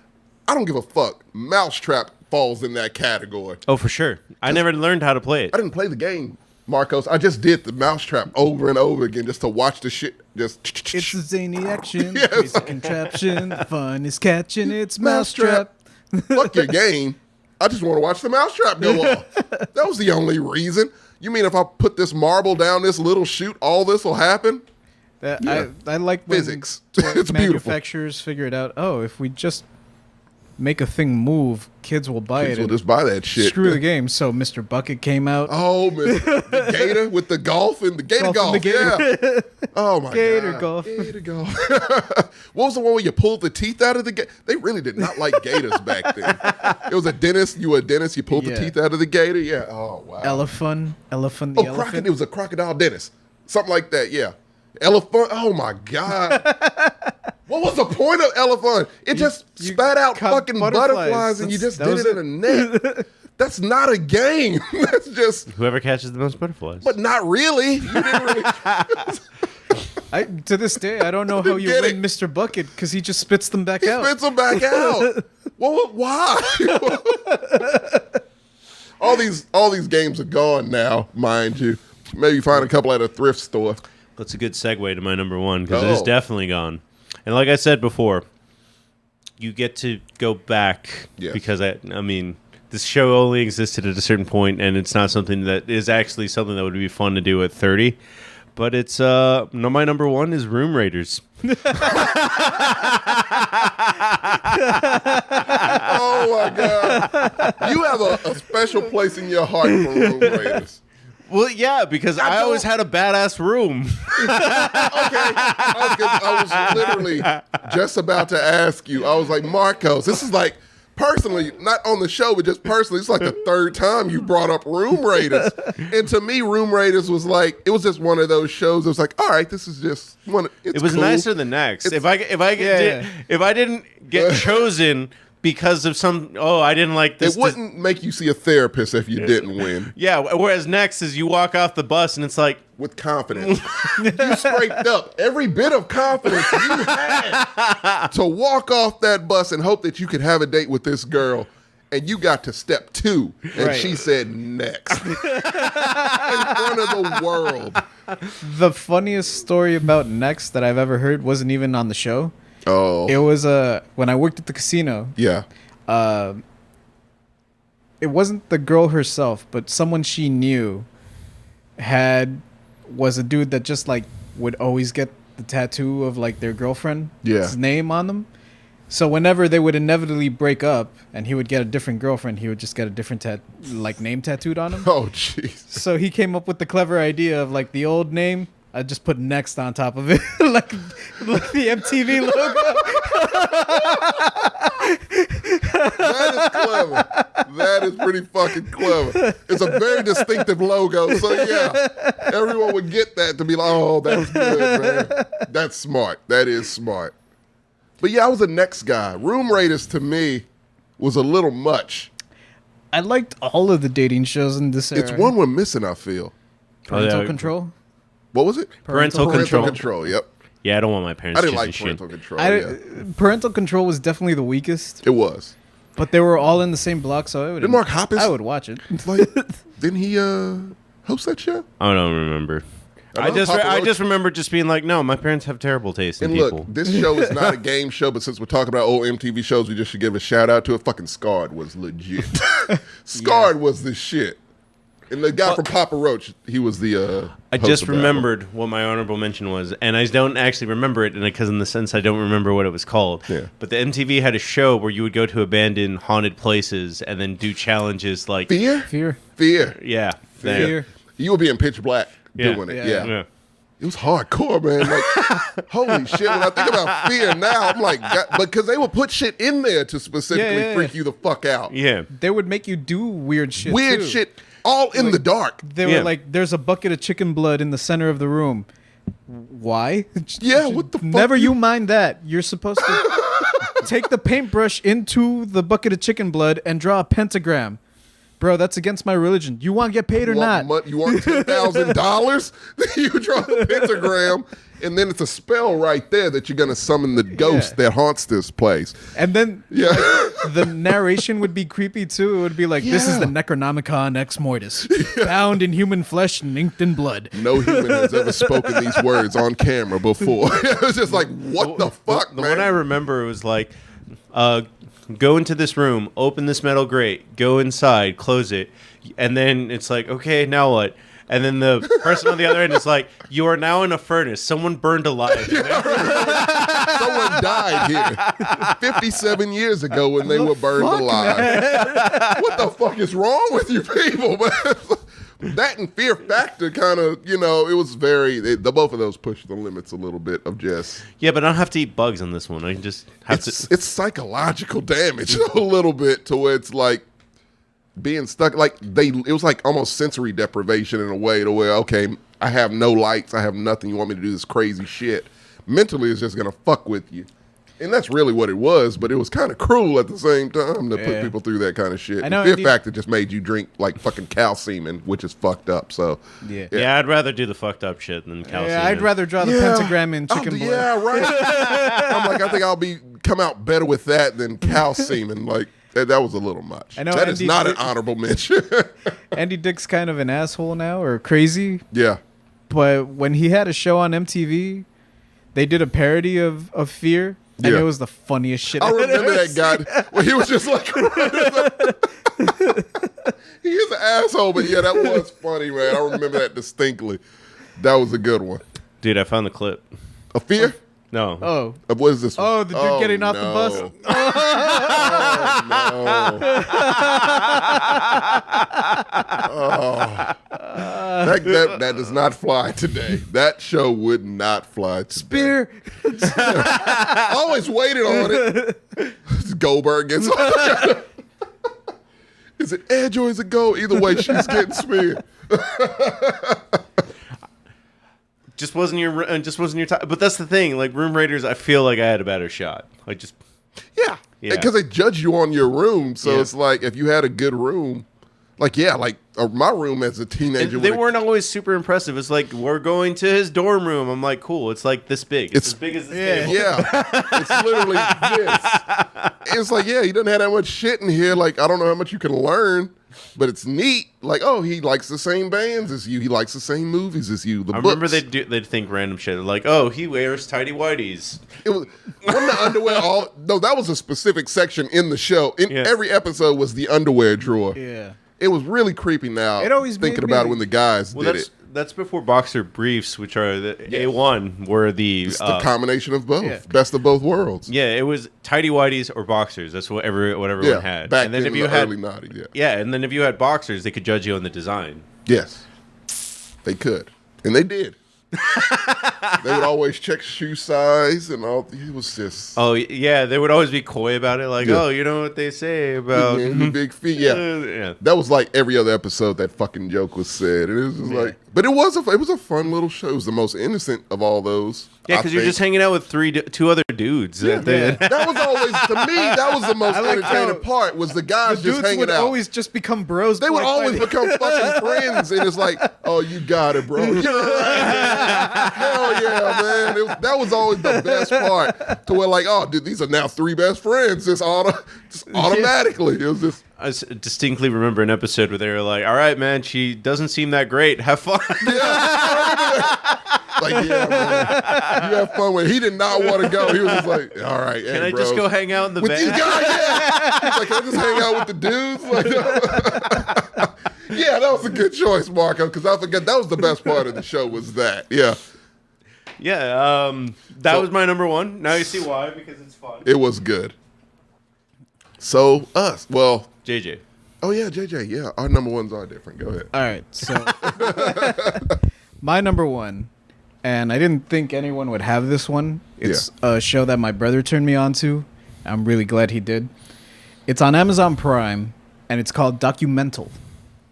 I don't give a fuck. Mousetrap falls in that category. Oh, for sure. I never learned how to play it. I didn't play the game, Marcos. I just did the Mousetrap over and over again just to watch the shit. Just it's a zany action, yes. crazy contraption. The fun is catching its Mousetrap. Fuck your game. I just want to watch the Mousetrap go off. That was the only reason. You mean if I put this marble down this little chute, all this will happen? I like when Physics. toy It's beautiful. manufacturers figure it out. Oh, if we just make a thing move, kids will buy Kids it. will and just buy that shit. screw the game. So Mr. Bucket came out. Oh, the gator with the golf and the gator Golf and golf. the gator. Yeah. Oh my Gator god. golf. Gator golf. What was the one where you pulled the teeth out of the gator? They really did not like gators back then. It was a dentist. You were a dentist. You pulled the Yeah. teeth out of the gator. Yeah. Oh wow. Elephant the Crocodile. elephant. It was a crocodile dentist. Something like that. Yeah. Elephant. Oh my god. What was the point of elephant? It just you spat out caught fucking butterflies and you just That did was it in a net. That's not a game. That's just. Whoever catches the most butterflies. But not really. You didn't really. To this day, I don't know how you Get win it. Mr. Bucket because he just spits them back out. Spits them back out. Well, why? all these games are gone now, mind you. Maybe find a couple at a thrift store. That's a good segue to my number one because it is Oh. definitely gone. And like I said before, you get to go back Yes. because I mean, this show only existed at a certain point, and it's not something that is actually something that would be fun to do at 30. But it's no, my number one is Room Raiders. Oh my god! You have a special place in your heart for Room Raiders. Well, yeah, because I always don't- had a badass room. Okay, I was literally just about to ask you. I was like, Marcos, this is like personally, not on the show, but just personally, it's like the third time you brought up Room Raiders. And to me, Room Raiders was like, it was just one of those shows. It was like, all right, this is just one. It's It was cool. nicer than next. If I Yeah. if I didn't get chosen because of some I didn't like this. It wouldn't make you see a therapist if you didn't win. Yeah. Whereas next is you walk off the bus and it's like, With confidence. You scraped up every bit of confidence you had to walk off that bus and hope that you could have a date with this girl. And you got to step 2, and Right. she said next. In front of the world. The funniest story about Next that I've ever heard wasn't even on the show. Oh. It was when I worked at the casino. Yeah. It wasn't the girl herself, but someone she knew was a dude that just like would always get the tattoo of like their girlfriend's Yeah. name on them. So whenever they would inevitably break up and he would get a different girlfriend, he would just get a different name tattooed on him. Oh, jeez. So he came up with the clever idea of like the old name, I just put Next on top of it, like the MTV logo. That is clever. That is pretty fucking clever. It's a very distinctive logo. So, yeah, everyone would get that to be like, oh, that's good, man. That's smart. That is smart. But, yeah, I was a Next guy. Room Raiders, to me, was a little much. I liked all of the dating shows in this era. It's one we're missing, I feel. Parental Oh, yeah. Control. What was it? Parental Parental Control. Control, yep. Yeah, I don't want my parents I didn't to like use Parental shit. Control, yeah. Parental Control was definitely the weakest, It was. but they were all in the same block, so I would. Didn't Mark Hoppus- I would watch it. Like, didn't he host that show? I don't remember. I know Papa I Roach- just remember just being like, no, my parents have terrible taste in And people. look, this show is not a game show, but since we're talking about old MTV shows, we just should give a shout out to it. Fucking Scarred was legit. Scarred was the shit. And the guy from Papa Roach, he was the I host just of that one. remembered what my honorable mention was, and I don't actually remember it because in the sense I don't remember what it was called. Yeah. But the MTV had a show where you would go to abandoned haunted places and then do challenges like Fear? Fear. Fear. yeah, Fear. You would be in pitch black Yeah. doing it. Yeah. Yeah. It was hardcore, man. Like, holy shit. When I think about Fear now, I'm like, God, because they would put shit in there to specifically Yeah. freak you the fuck out. yeah. They would make you do weird shit. Weird too. shit, all in the dark. They Yeah. were like, "There's a bucket of chicken blood in the center of the room." Why? Yeah, what the fuck? Never you mind that. You're supposed to take the paintbrush into the bucket of chicken blood and draw a pentagram. Bro, that's against my religion. You want to get paid or not? You want $10,000? You draw the pentagram, and then it's a spell right there that you're going to summon the ghost Yeah. that haunts this place. And then Yeah. the narration would be creepy too. It would be like, "This is Yeah. the Necronomicon Ex Mortis, bound in human flesh and inked in blood." No human has ever spoken these words on camera before. It was just like, what the fuck, The man? one I remember was like, go into this room, open this metal grate, go inside, close it, and then it's like, okay, now what? And then the person on the other end is like, you are now in a furnace. Someone burned alive. Someone died here 57 years ago when they were burned alive. What the fuck is wrong with you people, man? That and Fear Factor kind of, it was the both of those pushed the limits a little bit of just. Yeah, but I don't have to eat bugs on this one. I can just have to. It's psychological damage a little bit to where it's like being stuck. Like it was like almost sensory deprivation in a way to where, okay, I have no lights, I have nothing. You want me to do this crazy shit? Mentally, it's just gonna fuck with you. And that's really what it was, but it was kind of cruel at the same time to put people through that kind of shit. I know. Fear Factor just made you drink like fucking cow semen, which is fucked up. So yeah, I'd rather do the fucked up shit than cow semen. I'd rather draw the pentagram in chicken blood. Yeah, right. I'm like, I think I'll come out better with that than cow semen. Like that was a little much. I know that is not an honorable mention. Andy Dick's kind of an asshole now, or crazy. Yeah. But when he had a show on MTV, they did a parody of Fear. And it was the funniest shit I remember that guy when he was just like, he is an asshole, but yeah, that was funny, man. I remember that distinctly. That was a good one. Dude, I found the clip. A Fear? No. Oh. What is this one? Oh, the dude getting off the bus? That does not fly today. That show would not fly today. Spear. I always waited on it. Goldberg gets Is it edge or is it gold? Either way, she's getting speared. Just wasn't your time. But that's the thing. Like Room Raiders, I feel like I had a better shot. Like just yeah, because they judge you on your room. So it's like if you had a good room, my room as a teenager. They weren't always super impressive. It's like we're going to his dorm room. I'm like, cool. It's like this big. It's as big as this table. Yeah, it's literally this. It's like he doesn't have that much shit in here. Like I don't know how much you can learn. But it's neat. Like, oh, he likes the same bands as you. He likes the same movies as you. I remember they'd think random shit. Like, oh, he wears tidy whities. Wasn't the underwear all? No, that was a specific section in the show. Every episode was the underwear drawer. Yeah. It was really creepy now. It always thinking about it when the guys did it. That's before boxer briefs, which are the A1, were It's the combination of both, best of both worlds. Yeah, it was tidy whities or boxers. That's what everyone had. Back and then in the early 90s, and then if you had boxers, they could judge you on the design. Yes, they could, and they did. They would always check shoe size and all. It was just. Oh yeah, they would always be coy about it. Like, oh, you know what they say about the big feet. Yeah, that was like every other episode that fucking joke was said. It was just like, but it was a fun little show. It was the most innocent of all those. Yeah, because you're just hanging out with two other dudes. Yeah. That was always, to me, that was the most entertaining part, was the guys just hanging out. Would always just become bros. They would always become fucking friends, and it's like, oh, you got it, bro. Hell yeah, man. That was always the best part, to where like, oh, dude, these are now three best friends, just automatically. It was just. I distinctly remember an episode where they were like, all right, man, she doesn't seem that great. Have fun. Like, yeah, man. You have fun with it. He did not want to go. He was just like, all right, can I just go hang out in the with van? These guys? Yeah. He's like, can I just hang out with the dudes? Like, yeah, that was a good choice, Marco, because I forgot that was the best part of the show was that. Yeah. Yeah, that was my number one. Now you see why, because it's fun. It was good. So, JJ. Oh, yeah, JJ. Yeah, our number ones are different. Go ahead. All right, so my number one, and I didn't think anyone would have this one. It's a show that my brother turned me on to. I'm really glad he did. It's on Amazon Prime, and it's called Documental.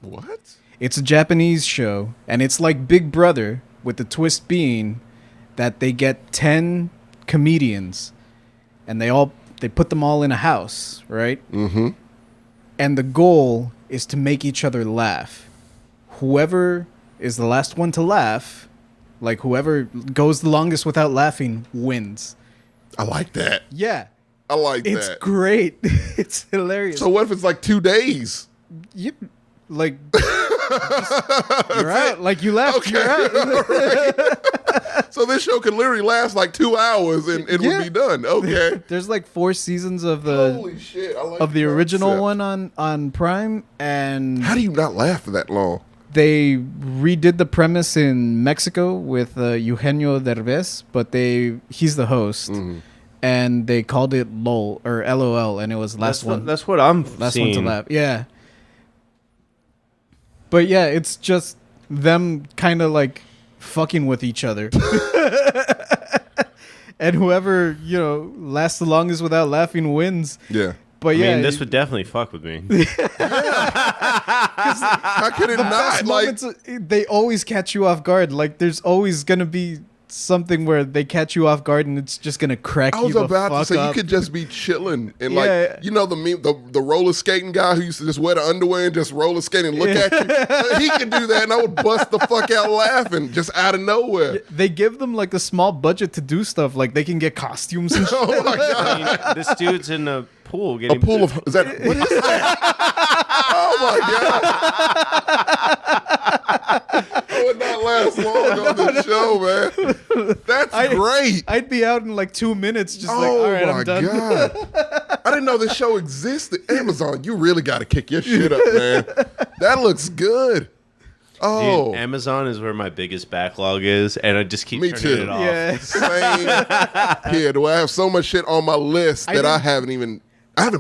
What? It's a Japanese show, and it's like Big Brother, with the twist being that they get 10 comedians, and they put them all in a house, right? Mm-hmm. And the goal is to make each other laugh. Whoever is the last one to laugh, like whoever goes the longest without laughing, wins. I like that. Yeah. I like that. It's great. It's hilarious. So what if it's like 2 days? Yep. Like, you're out. Like, you left, okay. you're out. Right. So this show could literally last like 2 hours and it would be done. Okay. There's like 4 seasons of the holy shit, I like of the original concept. one on Prime, and how do you not laugh for that long? they redid the premise in Mexico with Eugenio Derbez, but he's the host, and they called it LOL or LOL, and it was That's what I'm last seeing. one to laugh. Yeah. But yeah, it's just them kind of like fucking with each other. And whoever, lasts the longest without laughing wins. Yeah. But yeah, this would definitely fuck with me. How could it not? Like, they always catch you off guard. Like, there's always going to be something where they catch you off guard and it's just going to crack I you was the about to fuck say, up. you could just be chilling and Yeah. like, the meme, the roller skating guy who used to just wear the underwear and just roller skate and look at you. He could do that and I would bust the fuck out laughing just out of nowhere. They give them like a small budget to do stuff. Like they can get costumes and shit. Oh my God. This dude's in a pool A getting pool of, is that, what is that? Oh my God. I would not last long on this show, man. That's great. I'd be out in like 2 minutes just like, Oh all right, my I'm done. God. I didn't know this show existed. Amazon, you really got to kick your shit up, man. That looks good. Oh. Dude, Amazon is where my biggest backlog is, and I just keep Me turning too. it off. Yeah. Same here. Do I have so much shit on my list that I haven't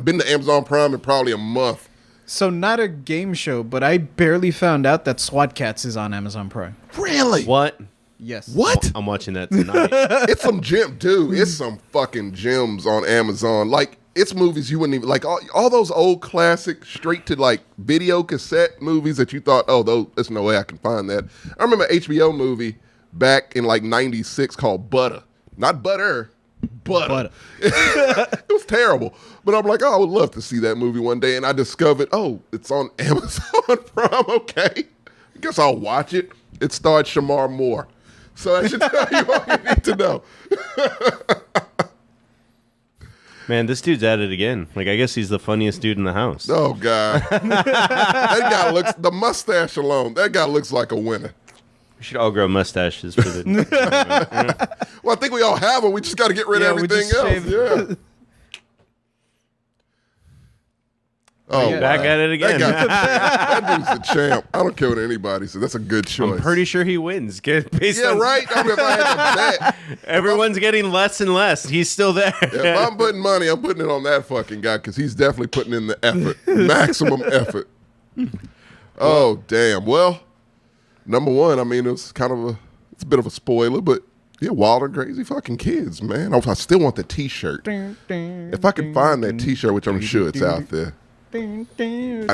been to Amazon Prime in probably a month. So not a game show, but I barely found out that SWAT Cats is on Amazon Prime. Really? What? Yes. What? I'm watching that tonight. It's some gem, dude. It's some fucking gems on Amazon. Like, it's movies you wouldn't even like. All those old classic, straight to like video cassette movies that you thought, there's no way I can find that. I remember an HBO movie back in like '96 called Butter, not Butter. Butter. It was terrible. But I'm like, I would love to see that movie one day. And I discovered, it's on Amazon Prime. Okay. I guess I'll watch it. It starred Shamar Moore. So I should tell you all you need to know. Man, this dude's at it again. Like, I guess he's the funniest dude in the house. Oh, God. That guy looks, the mustache alone, that guy looks like a winner. We should all grow mustaches for the. Well, I think we all have them. We just got to get rid of Yeah, we everything just else. shave. Yeah. Oh, Yeah. Back at it again. That dude's the champ. I don't care what anybody says. That's a good choice. I'm pretty sure he wins. Based Yeah, on- right. I mean, if I had to bet, Everyone's getting less and less. He's still there. if I'm putting money, I'm putting it on that fucking guy because he's definitely putting in the effort, maximum effort. Oh, damn. Well, number one, I mean, it's a bit of a spoiler, but yeah, Wild and Crazy fucking Kids, man. I still want the T-shirt. If I can find that T-shirt, which I'm sure it's out there, I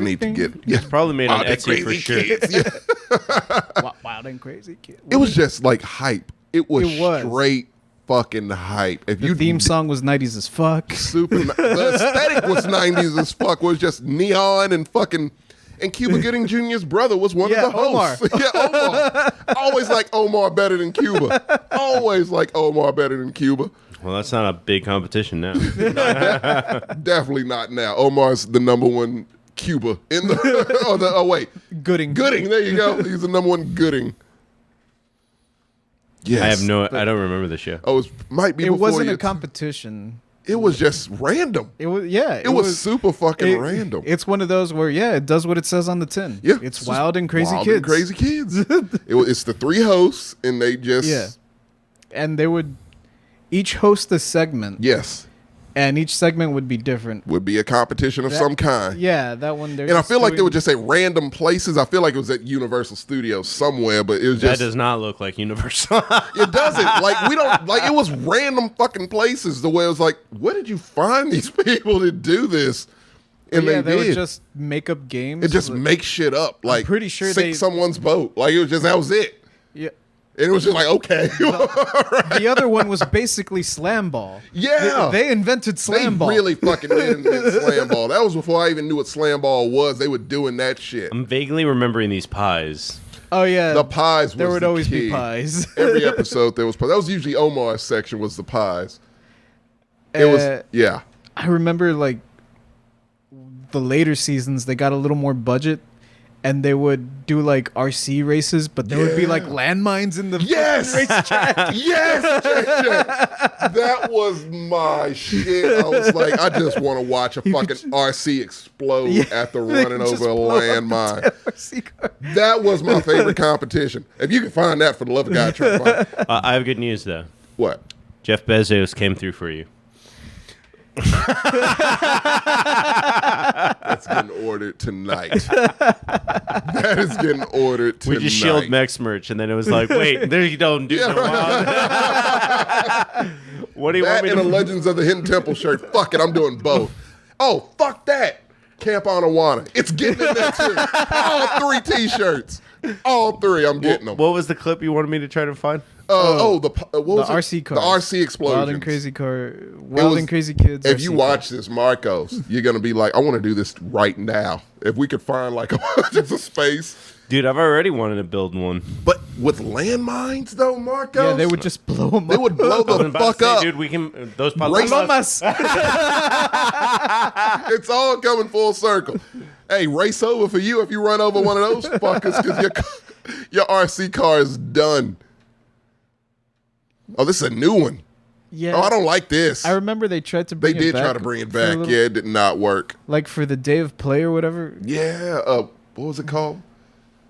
need to get it. Yeah. It's probably made on Wild and Etsy for Crazy sure. Kids, yeah. Wild and Crazy Kid. It was just like hype. It was was. straight fucking hype. If The theme song was 90s as fuck. the aesthetic was 90s as fuck. Was just neon and fucking. And Cuba Gooding Jr.'s brother was one Yeah, of the hosts. Yeah, Omar. Always like Omar better than Cuba. Always like Omar better than Cuba. Well, that's not a big competition now. Definitely not now. Omar's the number one Cuba in the. Wait, Gooding. Gooding. There you go. He's the number one Gooding. Yes. I don't remember the show. Oh, might be. It before wasn't your a competition. It was just random. It was, yeah. It was super fucking random. It's one of those where, it does what it says on the tin. Yeah, It's just Wild and Crazy Wild Kids. and Crazy Kids. It's the three hosts, and they just Yeah. And they would each host a segment. yes, And each segment would be different. would be a competition of some kind. Yeah, that one. And I feel like they would just say random places. I feel like it was at Universal Studios somewhere, but it was That just does not look like Universal. it doesn't. Like we don't like it was random fucking places. The way it was like, where did you find these people to do this? And they they would did. just make up games. It just make shit up. Like pretty sure sink someone's boat. Like it was just that was it. Yeah. And it was just like, okay. The other one was basically Slam Ball. Yeah. They invented Slam They Ball. really fucking did invent Slam Ball. That was before I even knew what Slam Ball was. They were doing that shit. I'm vaguely remembering these pies. Oh yeah. The pies was There would the always key. be pies. Every episode there was pies. That was usually Omar's section was the pies. It was, yeah. I remember like the later seasons they got a little more budget and they would do like RC races, but there would be like landmines in the Yes! racetrack. Yes, JJ. That was my shit. I was like, I just want to watch a fucking RC explode after running Just over a blow up the landmine. RC car. That was my favorite competition. If you can find that, for the love of God, try to find it. I have good news though. What? Jeff Bezos came through for you. That's getting ordered tonight. That is getting ordered tonight. We just shield Mex merch, and then it was like, wait, there you don't do no wild. What do you want That me and to a Legends of the Hidden Temple shirt. Fuck it, I'm doing both. Oh, fuck that. Camp on Awana. It's getting in there too. All 3 T-shirts. All 3, I'm getting them. What was the clip you wanted me to try to find? What was The RC it? cars. The RC explosions. Wild and crazy kids. If RC you cars. watch this, Marcos, you're gonna be like, I want to do this right now. If we could find like just a space. Dude, I've already wanted to build one. But with landmines though, Marcos, Yeah, they would just blow them up. they would blow the fuck up. Dude, we can those Race- palomas. It's all coming full circle. Hey, race over for you if you run over one of those fuckers because your RC car is done. Oh, this is a new one. Yeah. Oh, I don't like this. I remember they tried to They bring it did back. try to bring it for a back. little- Yeah, it did not work. Like for the day of play or whatever. Yeah, what was it called?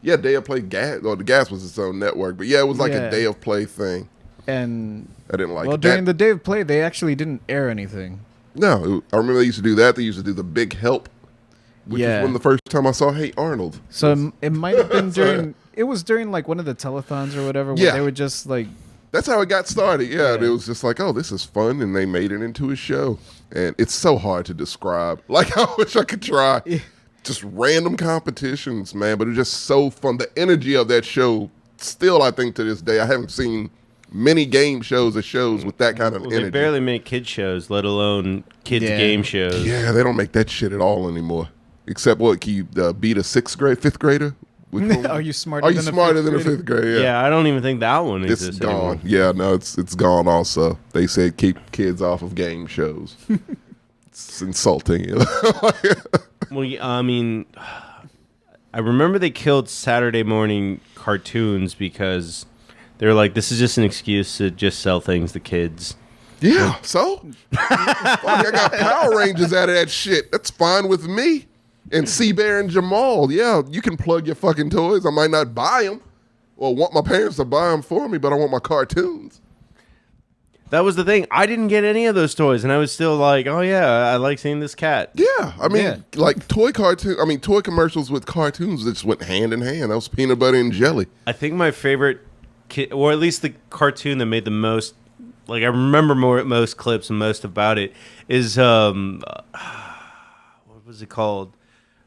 Yeah, Day of Play Gas. Or the Gas was its own network, but yeah, it was like Yeah. a Day of Play thing. And I didn't like well, it. during the day of play, they actually didn't air anything. No, I remember they used to do that. They used to do the Big Help, which Yeah. is when the first time I saw Hey Arnold. So it might have been during. It was during like one of the telethons or whatever, where Yeah. they would just like. That's how it got started. Yeah, Yeah. it was just like, oh, this is fun, and they made it into a show. And it's so hard to describe. Like, I wish I could try. Just random competitions, man, but it was just so fun. The energy of that show, still, I think to this day, I haven't seen many game shows or shows with that kind of Well, energy. they barely make kid shows, let alone kids Yeah. game shows. Yeah, they don't make that shit at all anymore. Except what, can you beat a fifth grader? Which one? Are you smarter? Are you than smarter a than a grader? fifth grader? Yeah, I don't even think that one It's exists gone. anymore. Yeah, no, it's gone also. They said keep kids off of game shows. It's insulting. You know? Well, yeah, I mean, I remember they killed Saturday morning cartoons because they were like, this is just an excuse to just sell things to kids. Yeah, so? I got Power Rangers out of that shit. That's fine with me. And Bear and Jamal, yeah, you can plug your fucking toys. I might not buy them or want my parents to buy them for me, but I want my cartoons. That was the thing. I didn't get any of those toys, and I was still like, oh, yeah, I like seeing this cat. Yeah, I mean, Yeah. like toy commercials with cartoons that just went hand in hand. That was peanut butter and jelly. I think my favorite, or at least the cartoon that made the most, like I remember most clips and most about it, is, what was it called?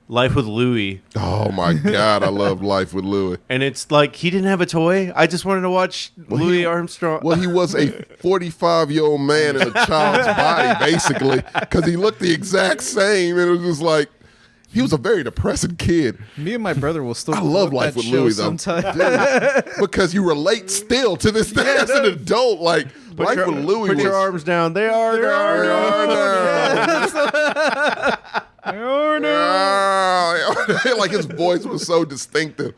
Life with Louie. Oh my God, I love Life with Louie. And it's like, he didn't have a toy. I just wanted to watch Louis Armstrong. Well, he was a 45-year-old man in a child's body, basically, because he looked the exact same, and it was just like, he was a very depressing kid. Me and my brother will still. I love quote Life that with show Louie, though. sometime. Because you relate still to this day as an adult. Like, Life with Louie Put was... your arms down. They are Like, his voice was so distinctive.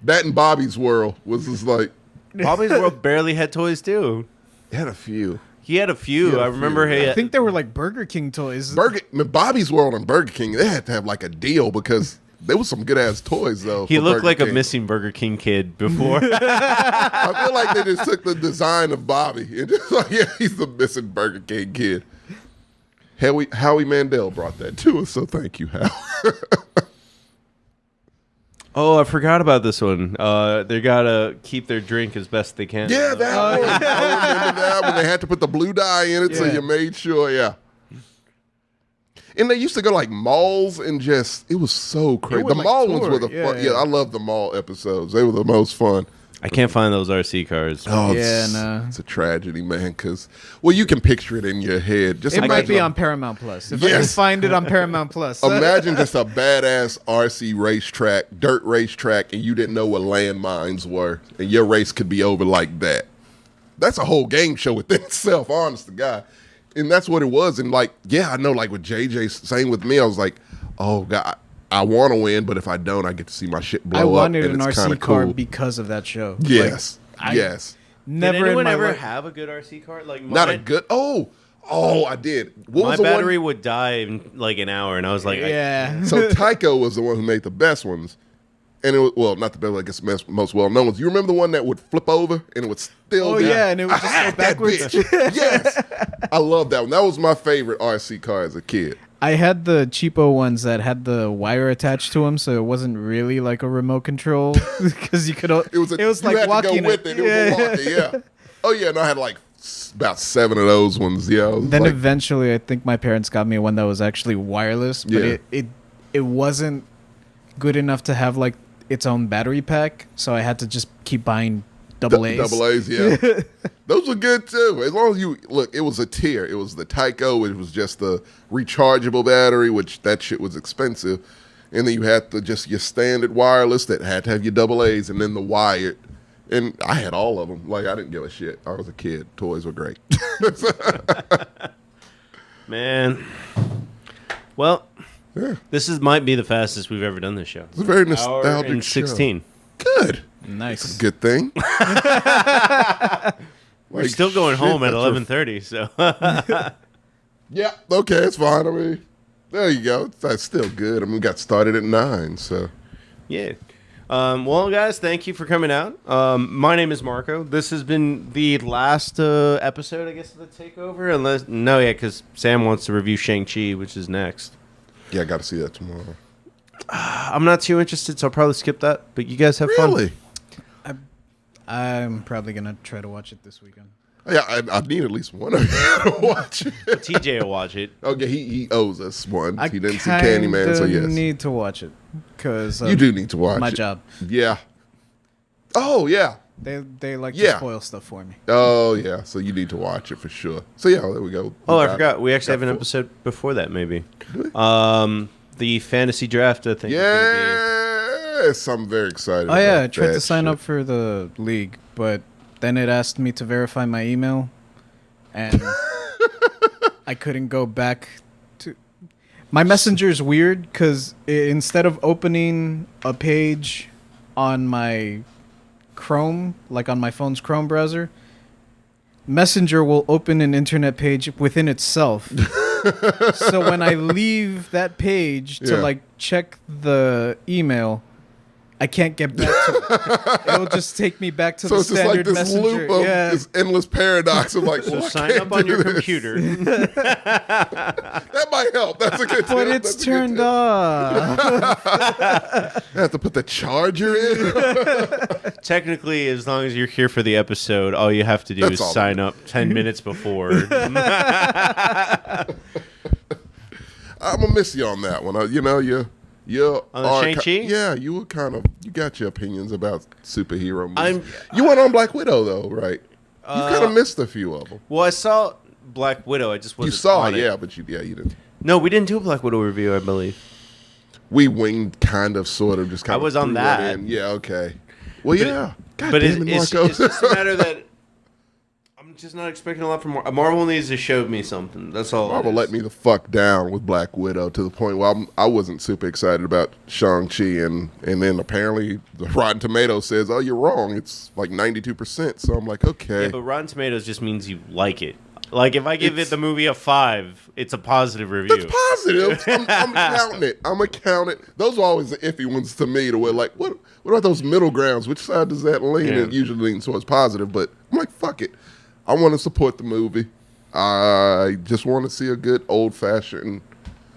That and Bobby's World was just like... Bobby's World barely had toys, too. He had a few. He had a few. I remember I think they were like Burger King toys. Bobby's World and Burger King, they had to have like a deal because there was some good ass toys though. he for looked Burger like a King. missing Burger King kid before. I feel like they just took the design of Bobby and just like, yeah, he's the missing Burger King kid. Howie Mandel brought that to us, so thank you, Howie. Oh, I forgot about this one. They gotta keep their drink as best they can. Yeah, that one. I remember that when they had to put the blue dye in it, so Yeah. you made sure, yeah. And they used to go to, like malls and just, it was so crazy. would, The like, mall ones tour. were the Yeah, fun. yeah. Yeah, I love the mall episodes. They were the most fun. I can't find those RC cars. Oh, Yeah, nah. it's a tragedy, man. Because you can picture it in your head. Just It might imagine be a- on Paramount Plus. If I can Yes. find it on Paramount Plus. Imagine just a badass RC racetrack, dirt racetrack, and you didn't know what landmines were, and your race could be over like that. That's a whole game show within itself, honest to God. And that's what it was. And like, yeah, I know, like with JJ, same with me. I was like, oh God, I want to win, but if I don't, I get to see my shit blow I up. wanted and an it's RC kinda car cool. because of that show. Yes, Like, yes. Never Did anyone in my ever life. have a good RC car? Like Not a mine- good. Oh, I did. What my was the battery one? would die in like an hour, and I was like, Yeah. So Tyco was the one who made the best ones, and it was not the best, I guess most well known ones. You remember the one that would flip over and it would still? Oh, be- yeah, and it would I just go had that backwards. bitch. Yes, I love that one. That was my favorite RC car as a kid. I had the cheapo ones that had the wire attached to them, so it wasn't really like a remote control because you could. It was you like walking. to go with it. It was a walkie, yeah. Oh yeah, and I had like about 7 of those ones. Yeah. It was Then like, eventually, I think my parents got me one that was actually wireless, but Yeah. it wasn't good enough to have like its own battery pack, so I had to just keep buying double A's. Double A's, yeah. Those were good too. As long as you look, it was a tier. It was the Tyco, which was just the rechargeable battery, which that shit was expensive. And then you had just your standard wireless that had to have your double A's, and then the wired. And I had all of them. Like, I didn't give a shit. I was a kid. Toys were great. man. Well, Yeah. this might be the fastest we've ever done this show. It's a very Hour nostalgic and 16. show. Good. Nice. Good thing. We're Like, still going shit, home at that's 11:30, so Yeah, okay, it's fine. I mean, there you go. That's still good. I mean, we got started at 9, so. yeah. Well, guys, thank you for coming out. My name is Marco. This has been the last episode, I guess, of the Takeover. Because Sam wants to review Shang-Chi, which is next. Yeah, I got to see that tomorrow. I'm not too interested, so I'll probably skip that. But you guys have fun. Really? I'm probably gonna try to watch it this weekend. Yeah, I need at least one of you to watch it. TJ will watch it. Okay, he owes us one. I He didn't see Candyman, so yes. need to watch it because You do need to watch my it. job. Yeah. Oh, yeah. They like Yeah. to spoil stuff for me. Oh, yeah. So you need to watch it for sure. So, yeah, there we go. Oh, I forgot. We actually have an got episode before that, maybe. Do we? The fantasy draft, I think. Is gonna Yes, I'm very excited. Oh yeah, I about tried that to sign shit. up for the league, but then it asked me to verify my email, and I couldn't go back to. My messenger is weird because instead of opening a page on my Chrome, like on my phone's Chrome browser, Messenger will open an internet page within itself. So when I leave that page to Yeah. like check the email, I can't get back to it. It'll just take me back to So the it's just like standard this messenger. loop of Yeah. this endless paradox of like, So well, I sign can't up on do your this. computer. That might help. That's a good tip. But That's it's a good turned tip. off. I have to put the charger in. Technically, as long as you're here for the episode, all you have to do That's is all. sign up 10 minutes before. I'm gonna miss you on that one. You know, you're On the are Shang-Chi? yeah, you were you got your opinions about superhero movies. I'm- You went on Black Widow though, right? You kind of missed a few of them. Well, I saw Black Widow. I just wasn't You saw on it, it. yeah, but you didn't. No, we didn't do a Black Widow review, I believe. We winged, kind of, sort of, just kind I of. was on threw that. in. Yeah, okay. Well, yeah. God But damn it, it's Marco. just a matter that I'm just not expecting a lot from Marvel. Needs to show me something. That's all. Marvel it is. let me the fuck down with Black Widow to the point where I wasn't super excited about Shang-Chi, and then apparently the Rotten Tomatoes says, oh, you're wrong. It's like 92%. So I'm like, okay. Yeah, but Rotten Tomatoes just means you like it. Like if I give it the movie a 5, it's a positive review. That's positive. I'm counting it. I'm counting it. Those are always the iffy ones to me to where like, what about those middle grounds? Which side does that lean? Yeah. It usually leans towards positive, but I'm like, fuck it. I want to support the movie. I just want to see a good old-fashioned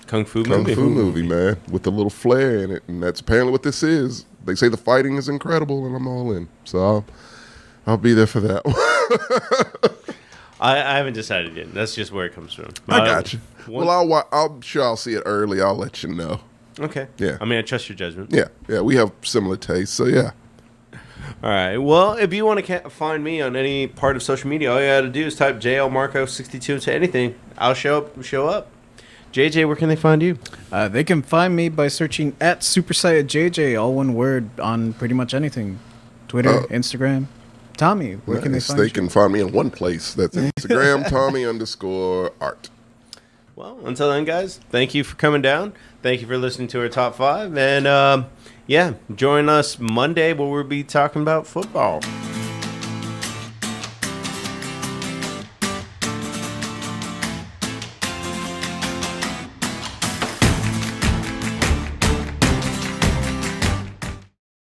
Kung Fu Kung movie. Fu movie, man, with a little flair in it. And that's apparently what this is. They say the fighting is incredible, and I'm all in. So I'll be there for that one. I haven't decided yet. That's just where it comes from. I got you. one- Well, I'm sure I'll see it early. I'll let you know. Okay. Yeah. I mean, I trust your judgment. Yeah, we have similar tastes, so yeah. All right. Well, if you want to find me on any part of social media, all you got to do is type JLMarco62 into anything. I'll show up. JJ, where can they find you? They can find me by searching at Super Saiyan JJ, all one word, on pretty much anything. Twitter, Instagram. Tommy, where can they Nice. find They you? can find me in one place. That's Instagram, Tommy_art. Well, until then, guys, thank you for coming down. Thank you for listening to our top 5. And, yeah, join us Monday where we'll be talking about football.